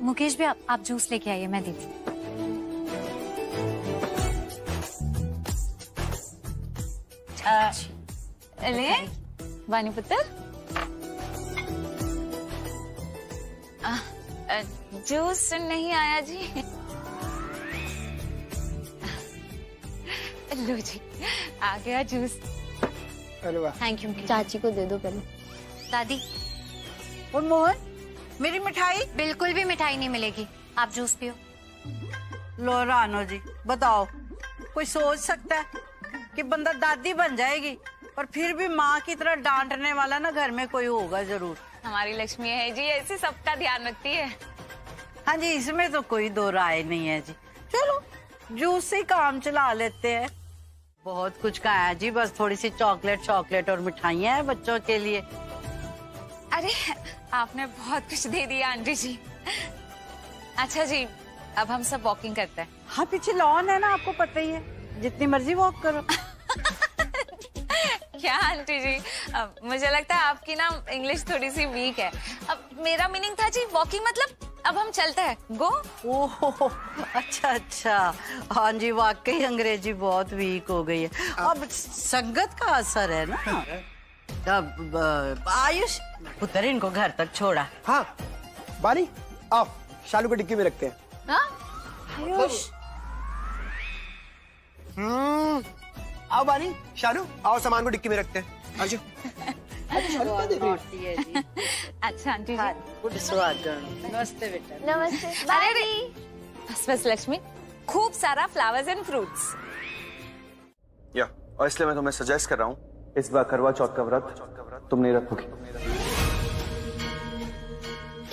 मुकेश भी आप जूस लेके आइए, मैं देती। ले वानी पुत्र। जूस नहीं आया जी। लो जी, आ गया जूस। अरे वाह, थैंक यू। चाची को दे दो पहले। दादी। और मोहन, मेरी मिठाई? बिल्कुल भी मिठाई नहीं मिलेगी, आप जूस पियो। लो रानो जी, बताओ, कोई सोच सकता है कि बंदा दादी बन जाएगी और फिर भी माँ की तरह डांटने वाला ना घर में कोई होगा जरूर। हमारी लक्ष्मी है जी, ऐसे सबका ध्यान रखती है। हाँ जी, इसमें तो कोई दो राय नहीं है जी। चलो जूस से काम चला लेते हैं। बहुत कुछ कहा है जी, बस थोड़ी सी चॉकलेट और मिठाइयाँ हैं बच्चों के लिए। अरे आपने बहुत कुछ दे दिया आंटी जी। अच्छा जी, अब हम सब वॉकिंग करते हैं। हाँ, पीछे लॉन है ना, आपको पता ही है, जितनी मर्जी वॉक करो। क्या आंटी जी, मुझे लगता है आपकी ना इंग्लिश थोड़ी सी वीक है। अब मेरा मीनिंग था जी वॉकिंग मतलब अब हम चलते हैं। गो। ओह अच्छा, हाँ जी, वाकई अंग्रेजी बहुत वीक हो गई है। अब संगत का असर है ना। अब आयुष पुत्र, इनको घर तक छोड़ा। हाँ बानी, आओ शालू को डिक्की में रखते हैं। आयुष, आओ बानी, शालू आओ, सामान को डिक्की में रखते हैं। आजो। अच्छा आंटी जी, गुड स्वागत। नमस्ते बेटा। नमस्ते। अरे बस लक्ष्मी, खूब सारा फ्लावर्स एंड फ्रूट्स। या, और इसलिए मैं तुम्हें सजेस्ट कर रहा हूँ, इस बार करवा चौथ का व्रत तुम नहीं रखोगी।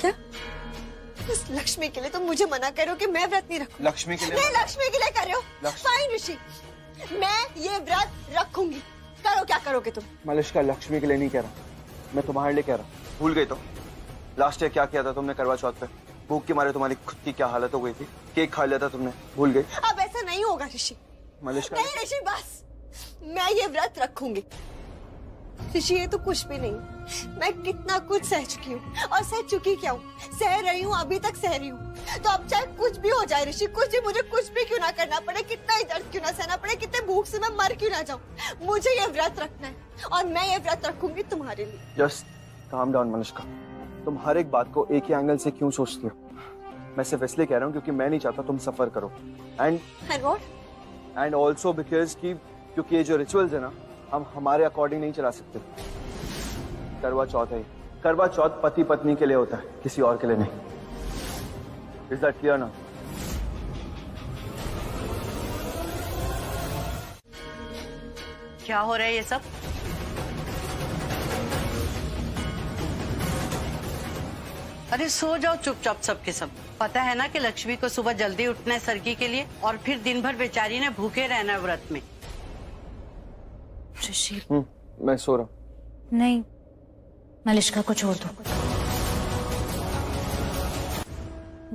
क्या? इस लक्ष्मी के लिए तुम मुझे मना करो कि मैं व्रत नहीं रखूं? लक्ष्मी के लिए? नहीं, लक्ष्मी के लिए कर रहे हो। फाइन ऋषि, मैं ये व्रत रखूंगी। करो क्या करोगे तुम? मलिष्का, लक्ष्मी के लिए नहीं कह रहा, मैं तुम्हारे लिए कह रहा हूँ। भूल गई तो लास्ट ईयर क्या किया था तुमने करवा चौथ पे? भूख के मारे तुम्हारी खुद की क्या हालत हो गई थी। केक खा लिया था तुमने, भूल गई? अब ऐसा नहीं होगा ऋषि। मलिष्का नहीं ऋषि, बस मैं ये व्रत रखूंगी। ऋषि ये तो कुछ भी नहीं, मैं कितना कुछ सह चुकी हूँ और सह चुकी क्या हूँ, सह रही हूँ, अभी तक सह रही हूँ। तो अब चाहे कुछ भी हो जाए ऋषि, कुछ भी, मुझे कुछ भी क्यों ना करना पड़े, कितना ही दर्द क्यों ना सहना पड़े, कितने भूख से मैं मर क्यों ना जाऊँ, मुझे ये व्रत रखना है और मैं ये व्रत रखूंगी तुम्हारे लिए। जस्ट काम डाउन मलिष्का, तुम हर एक बात को एक ही एंगल से क्यों सोचती हो? मैं सिर्फ इसलिए कह रहा हूँ क्योंकि मैं नहीं चाहता तुम सफर करो। एंड ऑल्सो बिकॉज क्योंकि ये जो रिचुअल्स है ना, हम हमारे अकॉर्डिंग नहीं चला सकते। करवा चौथ है, करवा चौथ पति पत्नी के लिए होता है, किसी और के लिए नहीं। इज दैट क्लियर ना? क्या हो रहा है ये सब? अरे सो जाओ चुपचाप सबके सब। पता है ना कि लक्ष्मी को सुबह जल्दी उठना है सरगी के लिए, और फिर दिन भर बेचारी ने भूखे रहना है व्रत में। ऋषि मैं सो रहा हूँ। नहीं, मलिष्का को छोड़ दो,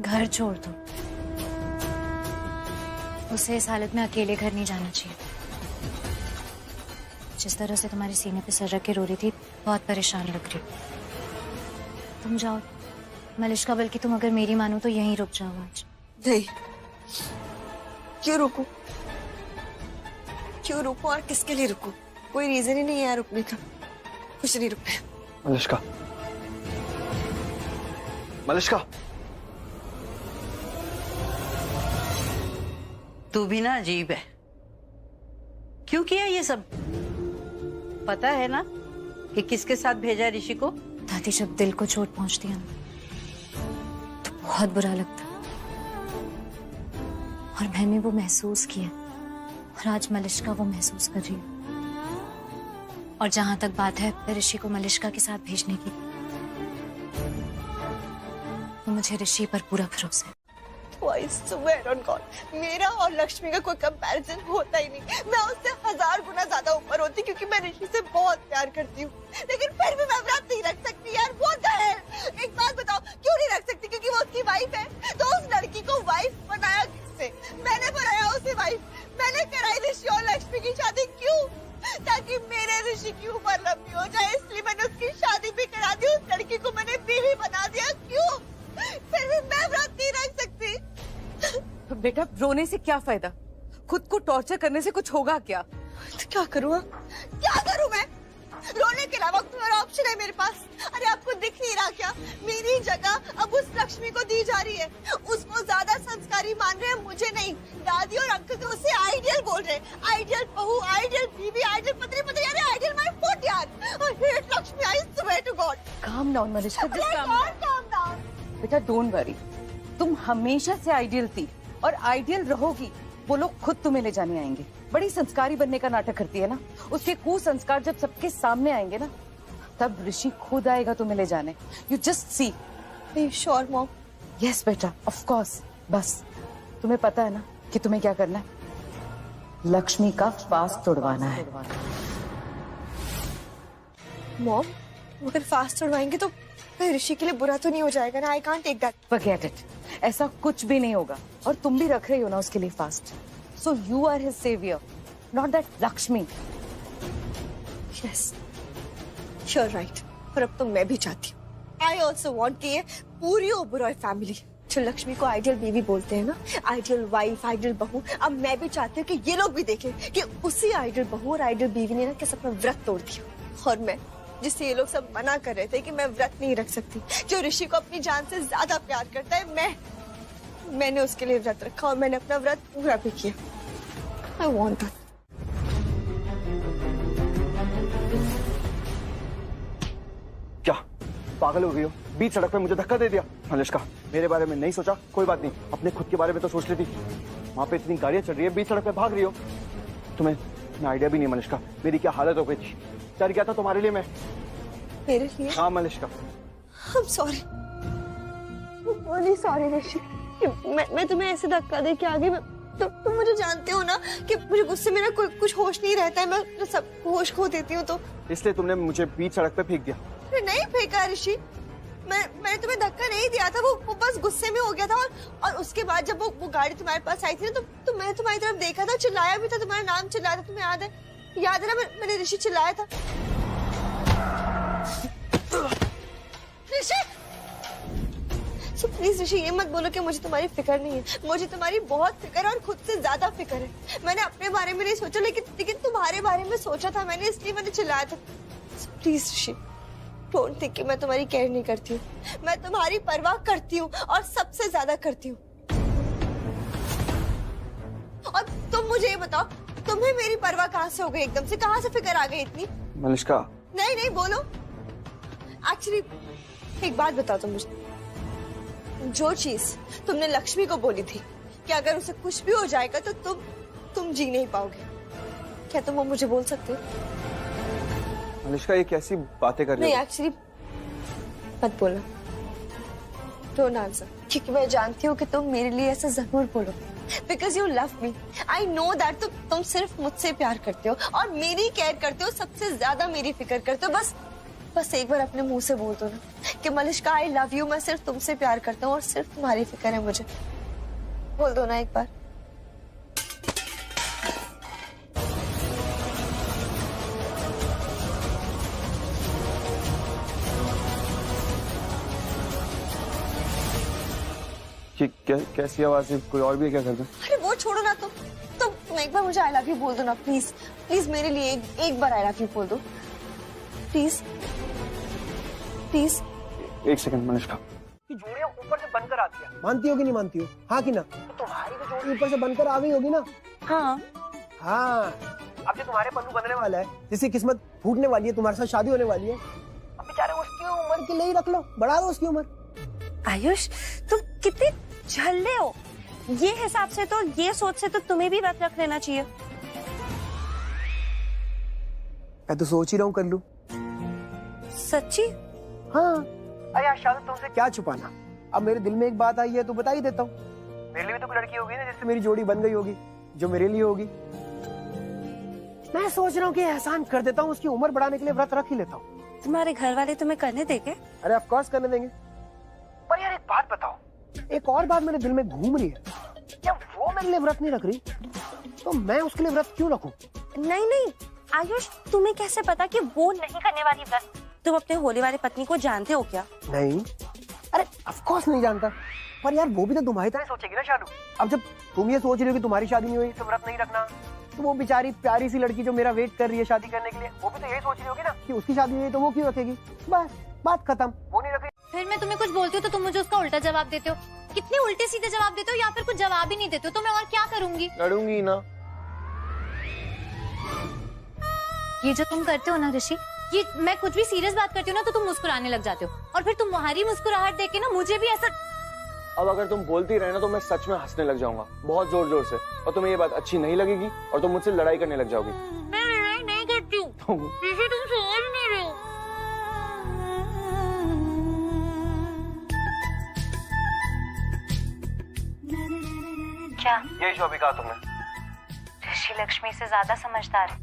घर छोड़ दो। उसे इस हालत में अकेले घर नहीं जाना चाहिए। जिस तरह से तुम्हारे सीने पे सर रख के रो रही थी, बहुत परेशान लग रही। तुम जाओ मलिष्का, बल्कि तुम अगर मेरी मानो तो यहीं रुक जाओ आज। नहीं, क्यों रुकूं? क्यों रुकूं और किसके लिए रुकूं? कोई रीजन ही नहीं है यार रुकने का। कुछ नहीं रुकना। मलिष्का, मलिष्का, तू भी ना अजीब है। क्यों किया ये सब? पता है ना कि किसके साथ भेजा ऋषि को? दादी, जब दिल को चोट पहुंचती है ना तो बहुत बुरा लगता, और मैंने वो महसूस किया, और आज मलिष्का वो महसूस कर रही है। और जहां तक बात है ऋषि को मलिष्का के साथ भेजने की, तो मुझे ऋषि पर पूरा भरोसा है। I swear on God, मेरा और लक्ष्मी का कोई कंपैरिजन होता ही नहीं। मैं उससे 1000 गुना ज्यादा ऊपर होती, क्योंकि मैं ऋषि से बहुत प्यार करती हूँ। लेकिन फिर भी मैं व्रत नहीं रख सकती यार। What the hell? एक बात बताओ, क्यों नहीं रख सकती? क्योंकि वो उसकी वाइफ है। तो उस लड़की को वाइफ बनाया किससे? मैंने बनाया उसे वाइफ। मैंने कराई ऋषि और लक्ष्मी की शादी। क्यों? ताकि मेरे ऋषि की उम्र लंबी हो जाए, इसलिए मैंने उसकी शादी भी करा दी। उस लड़की को मैंने बीवी बना दिया। क्यों? फिर भी मैं व्रत नहीं रख सकती। बेटा, रोने से क्या फायदा? खुद को टॉर्चर करने से कुछ होगा क्या? तो क्या करूँ? क्या करूँ मैं? रोने के अलावा कोई ऑप्शन है मेरे पास? अरे आपको दिख नहीं रहा क्या? मेरी जगह अब उस लक्ष्मी को दी जा रही है। उसको ज्यादा संस्कारी मान रहे हैं, मुझे नहीं। दादी और अंकल तो उसे आइडियल बोल रहे हैं। आइडियल बहू, आइडियल बीवी, आइडियल पत्नी, पता यार, आइडियल माय फुट यार। I hate Lakshmi, I swear to God. Calm down Malishka, just calm down. बेटा डोंट वरी, तुम हमेशा से आइडियल थी और आइडियल रहोगी। वो लोग खुद तुम्हें ले जाने आएंगे। बड़ी संस्कारी बनने का नाटक करती है ना, उसके कुसंस्कार जब सबके सामने आएंगे ना, तब ऋषि खुद आएगा तुम्हें ले जाने। You just see. Sure mom? Yes बेटा, ऑफ कोर्स। बस तुम्हें पता है ना कि तुम्हें क्या करना है? लक्ष्मी का फास्ट तोड़वाना है। मॉम, अगर फास्ट तोड़वाएंगे तो ऋषि के लिए बुरा तो नहीं हो जाएगा ना? I can't take that. Forget it, ऐसा कुछ भी नहीं होगा। और तुम भी रख रही हो ना उसके लिए fast, so you are his saviour, not that Lakshmi. Yes, you are right. पर अब तो मैं भी चाहती हूँ, आई ऑल्सो वॉन्ट कि ये पूरी ओबरॉय फैमिली जो लक्ष्मी को आइडियल बीवी बोलते हैं ना, आइडियल वाइफ, आइडियल बहू, अब मैं भी चाहती हूँ कि ये लोग भी देखें कि उसी आइडियल बहू और आइडियल बीवी ने ना कैसे अपना व्रत तोड़ दिया। और मैं, जिससे ये लोग सब मना कर रहे थे कि मैं व्रत नहीं रख सकती, जो ऋषि को अपनी जान से ज्यादा प्यार करता है, मैंने उसके लिए व्रत रखा और मैंने अपना व्रत पूरा भी किया। I want that. क्या पागल हो गई हो? बीच सड़क पे मुझे धक्का दे दिया। मलिष्का, मेरे बारे में नहीं सोचा? कोई बात नहीं, अपने खुद के बारे में तो सोच लेती। वहां पे इतनी गाड़ियां चल रही है, बीच सड़क पे भाग रही हो। तुम्हें आइडिया भी नहीं मलिष्का, मेरी क्या हालत हो गई थी। डर गया था तुम्हारे लिए मैं। मेरे लिए? हाँ Malishka. I'm sorry. really sorry ऋषि। मैं तुम्हें ऐसे धक्का दे के आगे तुम मुझे जानते हो ना कि मुझे गुस्से में ना कुछ होश नहीं रहता है। मैं सब होश खो देती हूँ। तो इसलिए तुमने मुझे बीच सड़क पे फेंक दिया। नहीं फेंका ऋषि, मैंने तुम्हें धक्का नहीं दिया था, वो बस गुस्से में हो गया था। और उसके बाद जब वो गाड़ी तुम्हारे पास आई थी ना, तो मैंने तुम्हारी तरफ देखा था, चिल्लाया भी था, तुम्हारा नाम चिल्लाया था, तुम्हें याद है ना? मैंने ऋषि चिल्लाया था। ऋषि, so, प्लीज ऋषि ये मत बोलो कि मुझे तुम्हारी फिक्र नहीं है। मुझे तुम्हारी बहुत फिक्र है और खुद से ज्यादा फिक्र है। मैंने अपने बारे में नहीं सोचा, लेकिन तुम्हारे बारे में सोचा था मैंने, इसलिए मैंने चिल्लाया था। so, please Rishi don't think कि मैं तुम्हारी केयर नहीं करती हूँ। मैं तुम्हारी परवाह करती हूँ और सबसे ज्यादा करती हूँ। और तुम मुझे ये बताओ, तुम्हें मेरी परवाह कहाँ से हो गई एकदम से? कहाँ से फिक्र आ गई इतनी? मलिष्का, नहीं बोलो। एक्चुअली एक बात बताओ तुम मुझे, जो चीज तुमने लक्ष्मी को बोली थी कि अगर उसे कुछ भी हो जाएगा तो तुम जी नहीं पाओगे, क्या तुम वो मुझे बोल सकते हो? मलिष्का, ये कैसी बातें कर रही हो? नहीं एक्चुअली मत बोलना, डोंट आंसर, क्योंकि मैं जानती हूँ कि तुम मेरे लिए ऐसा जरूर बोलो, because you love me. I know that तुम सिर्फ मुझसे प्यार करते हो और मेरी केयर करते हो, सबसे ज्यादा मेरी फिक्र करते हो। बस एक बार अपने मुंह से बोल दो ना कि मलिष्का आई लव यू, मैं सिर्फ तुमसे प्यार करता हूँ और सिर्फ तुम्हारी फिक्र है मुझे। बोल दो ना एक बार। कैसी आवाज है? कोई और भी है क्या घर में? अरे वो छोड़ो ना, तुम एक बार मुझे आई लव यू बोल दो ना प्लीज। प्लीज मेरे लिए एक बार आई लव यू बोल दो प्लीज। एक सेकंड मलिष्का। कि जोड़ियां ऊपर से बनकर आती है, मानती हो कि नहीं मानती हो? हाँ कि ना? तो तुम्हारी तो जोड़ी ऊपर से बनकर आ गई होगी ना? हाँ। अब जो तुम्हारे पल्लू बनने वाला है, जिसकी किस्मत फूटने वाली है, तुम्हारे साथ शादी होने वाली है, अब बेचारे उसकी उम्र के लिए ही रख लो, बढ़ा दो उसकी उम्र। आयुष तुम कितने झल्ले हो, ये हिसाब से तो, ये सोच से तो तुम्हें भी व्रत रख लेना चाहिए। मैं तो सोच ही रहा हूँ कर लूं। सच्ची? हाँ। अरे शायद तुमसे क्या छुपाना, अब मेरे दिल में एक बात आई है तो बता ही देता हूँ। मेरे लिए भी तो कोई लड़की होगी ना जिससे मेरी जोड़ी बन गई होगी, जो मेरे लिए होगी। मैं सोच रहा हूँ कि एहसान कर देता हूँ, उसकी उम्र बढ़ाने के लिए व्रत रख ही लेता हूँ। तुम्हारे घर वाले तुम्हें करने देंगे? अरे ऑफ कोर्स करने देंगे। पर यार एक बात बताओ, एक और बात मेरे दिल में घूम रही है, क्या वो मेरे लिए व्रत नहीं रख रही तो मैं उसके लिए व्रत क्यों रखूं? नहीं आयुष, तुम्हें कैसे पता कि वो नहीं करने वाली व्रत? तुम अपने होली वाली पत्नी को जानते हो क्या? नहीं, अरे ऑफ कोर्स नहीं जानता, पर यार वो भी तो तुम्हारी तरह सोचेगी ना शालू। अब जब तुम ये सोच रही हो कि तुम्हारी शादी नहीं हुई तो व्रत नहीं रखना, तो वो बेचारी प्यारी सी लड़की जो मेरा वेट कर रही है शादी करने के लिए, वो भी तो यही सोच रही होगी ना कि उसकी शादी हुई तो वो क्यों रखेगी। बस बात खत्म, वो नहीं रखेगी। फिर मैं तुम्हें कुछ बोलती हूँ तो तुम मुझे उसका उल्टा जवाब देते हो। कितने उल्टे सीधे जवाब देते हो, या फिर कुछ जवाब ही नहीं देते हो, तो मैं और क्या करूंगी? लड़ूंगी ना। ये जो तुम करते हो ना ऋषि, ये मैं कुछ भी सीरियस बात करती हूँ ना तो तुम मुस्कुराने लग जाते हो, और फिर तुम्हारी मुस्कुराहट देख के ना मुझे भी ऐसा। अब अगर तुम बोलती रहे ना तो मैं सच में हंसने लग जाऊंगा बहुत जोर जोर से, और तुम्हें ये बात अच्छी नहीं लगेगी और तुम मुझसे लड़ाई करने लग जाओगी। मैं लड़ाई नहीं करती हूँ, ऋषि तुम समझ नहीं रहे हो। क्या यही जो अभी कहा तुमने? ऋषि लक्ष्मी से ज्यादा समझदार है।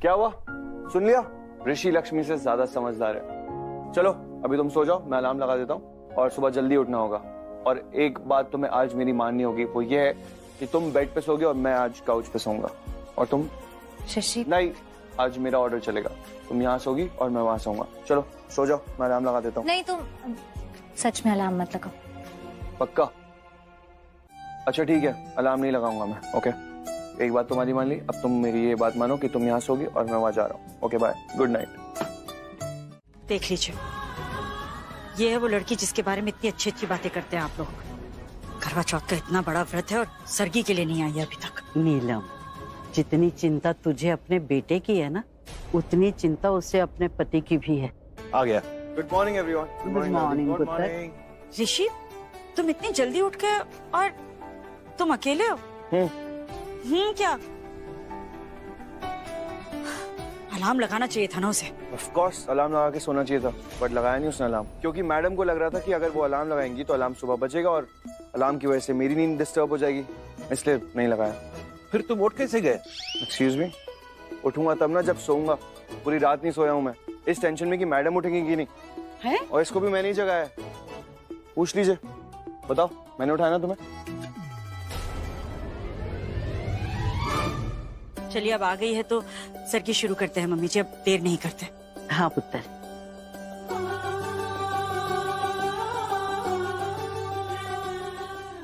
क्या हुआ? सुन लिया? ऋषि लक्ष्मी से ज्यादा समझदार है। चलो अभी तुम सो जाओ, मैं अलार्म लगा देता हूँ, और सुबह जल्दी उठना होगा। और एक बात तुम्हें आज मेरी माननी होगी, वो ये है कि तुम बेड पे सोगे और मैं आज काउच पे सोऊंगा, और तुम शशि नहीं, आज मेरा ऑर्डर चलेगा, तुम यहाँ सोगी और मैं वहां सोऊंगा। चलो सो जाओ, मैं अलार्म लगा देता हूँ। नहीं तुम सच में अलार्म मत लगाओ। पक्का? अच्छा ठीक है, अलार्म नहीं लगाऊंगा मैं। ओके, एक बात तुम्हारी मान ली, अब तुम मेरी ये बात मानो कि तुम यहाँ सोगी और मैं वहां जा रहा हूँ। Okay bye, good night. देख लीजिए, ये है वो लड़की जिसके बारे में इतनी अच्छी अच्छी बातें करते हैं आप लोग। करवा चौथ का इतना बड़ा व्रत है और सरगी के लिए नहीं आई अभी तक। नीलम, जितनी चिंता तुझे अपने बेटे की है ना, उतनी चिंता उसे अपने पति की भी है। आ गया। Good morning everyone. Good morning पुत्र। ऋषि, तुम इतनी जल्दी उठ गए और तुम अकेले हो? क्या? अलार्म लगाना चाहिए था ना उसे। ऑफ कोर्स अलार्म लगा के सोना चाहिए था, बट लगाया नहीं उसने अलार्म, क्योंकि मैडम को लग रहा था कि अगर वो अलार्म लगाएंगी तो अलार्म सुबह बजेगा और अलार्म की वजह से मेरी नींद डिस्टर्ब हो जाएगी, इसलिए नहीं लगाया। फिर तुम उठ कैसे गए? Excuse me? उठूंगा तब ना जब सोऊंगा। पूरी रात नहीं सोया हूँ मैं, इस टेंशन में कि मैडम उठेंगी कि नहीं है? और इसको भी मैंने ही जगाया है। पूछ लीजिए, बताओ मैंने उठाया ना तुम्हें? चलिए अब आ गई है तो सर की शुरू करते हैं मम्मी जी, अब देर नहीं करते। हाँ पुत्र।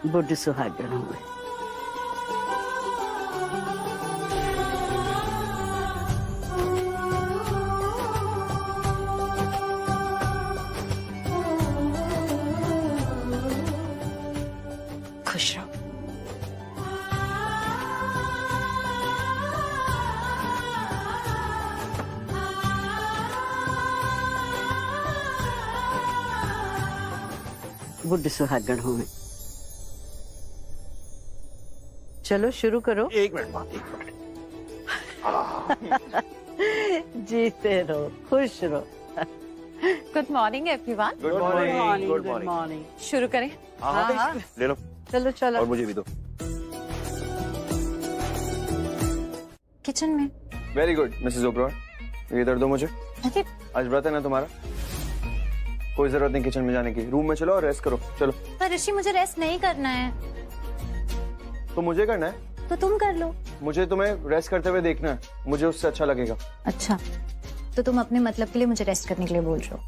बुढ़ सुहागन हुए। खुश रहो। बुढ़ सुहागन हुए। चलो शुरू करो। एक मिनट माँ, एक मिनट। जीते रहो, खुश रहो। Good morning everyone. Good morning, good good morning. Morning. शुरू करें? हाँ, ले लो। चलो चलो। और मुझे भी दो। किचन में। वेरी गुड मिसेस ओबरॉय, ये इधर दो मुझे। अरे आज व्रत है ना तुम्हारा, कोई जरूरत नहीं किचन में जाने की। रूम में चलो और रेस्ट करो। चलो। पर ऋषि मुझे रेस्ट नहीं करना है। तो मुझे करना है तो तुम कर लो। मुझे तुम्हें रेस्ट करते हुए देखना है, मुझे उससे अच्छा लगेगा। अच्छा, तो तुम अपने मतलब के लिए मुझे रेस्ट करने के लिए बोल रहे हो?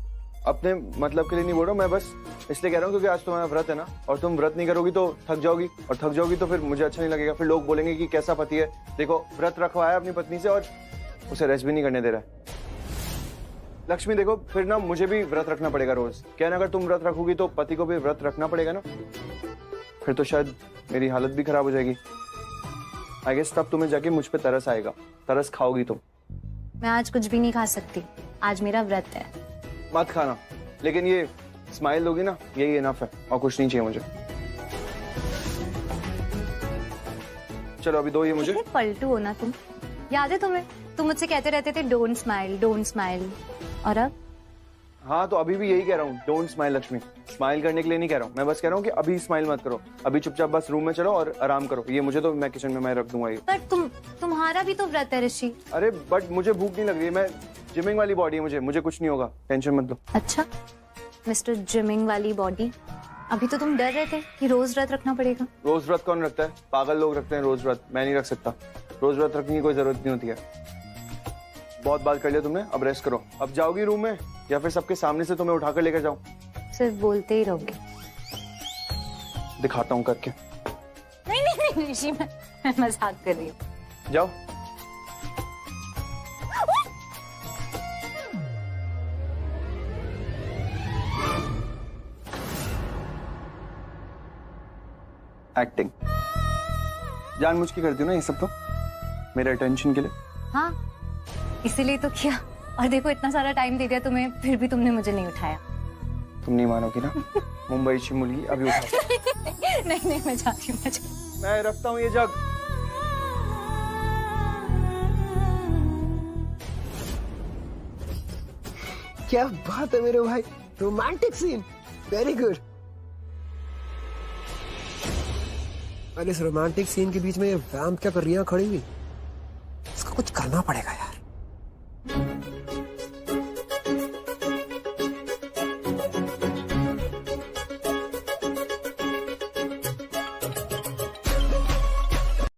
अपने मतलब के लिए नहीं बोल रहा हूँ, मैं बस इसलिए कह रहा हूँ क्योंकि आज तुम्हारा व्रत है ना, और तुम व्रत नहीं करोगी तो थक जाओगी, और थक जाओगी तो फिर मुझे अच्छा नहीं लगेगा। फिर लोग बोलेंगे कि कैसा पति है, देखो व्रत रखवाया अपनी पत्नी से और उसे रेस्ट भी नहीं करने दे रहा है। लक्ष्मी देखो, फिर ना मुझे भी व्रत रखना पड़ेगा रोज। क्या ना, अगर तुम व्रत रखोगी तो पति को भी व्रत रखना पड़ेगा ना, फिर तो शायद मेरी हालत भी खराब हो जाएगी। आई गेस तब तुम्हें जाके मुझ पे तरस आएगा, तरस खाओगी तुम। मैं आज कुछ भी नहीं खा सकती, आज मेरा व्रत है। मत खाना, लेकिन ये स्माइल दोगी ना, यही इनफ है, और कुछ नहीं चाहिए मुझे। चलो अभी दो ये मुझे। कितने पलटू हो ना तुम, याद है तुम्हें? तुम मुझसे कहते रहते थे डोंट स्माइल, डोंट स्माइल, और अब? हाँ तो अभी भी यही कह रहा हूँ, डोंट स्माइल लक्ष्मी। स्माइल करने के लिए नहीं कह रहा हूँ, मैं बस कह रहा हूँ कि अभी स्माइल मत करो, अभी चुपचाप बस रूम में चलो और आराम करो। ये मुझे तो मैं किचन में मैं रख दूंगा ये। पर तुम्हारा भी तो व्रत है ऋषि। अरे बट मुझे भूख नहीं लग रही है, मैं जिमिंग वाली बॉडी है मुझे कुछ नहीं होगा, टेंशन मत लो। अच्छा मिस्टर जिमिंग वाली बॉडी, अभी तो तुम डर रहे थे कि रोज व्रत रखना पड़ेगा। रोज व्रत कौन रखता है? पागल लोग रखते हैं रोज व्रत, मैं नहीं रख सकता। रोज व्रत रखने की कोई जरूरत नहीं होती है। बहुत बात कर लिया तुमने, अब रेस्ट करो। अब जाओगी रूम में या फिर सबके सामने से तुम्हें उठाकर लेकर जाऊं? सिर्फ बोलते ही रहोगे। दिखाता हूँ करके। नहीं नहीं नहीं ऋषि, मैं मजाक कर रही हूँ। जाओ। एक्टिंग जानबूझ के करती हूँ ना ये सब, तो मेरे अटेंशन के लिए। हाँ इसीलिए तो किया, और देखो इतना सारा टाइम दे दिया तुम्हें, फिर भी तुमने मुझे नहीं उठाया। तुम नहीं मानोगी ना, मुंबई की मुर्गी अभी उठा। नहीं नहीं मैं जाती हूँ, मैं रखता हूँ ये जग। क्या बात है मेरे भाई, रोमांटिक सीन, वेरी गुड। अरे इस रोमांटिक सीन के बीच में ये वैम्प क्या कर रही है खड़ी हुई? इसको कुछ करना पड़ेगा यार।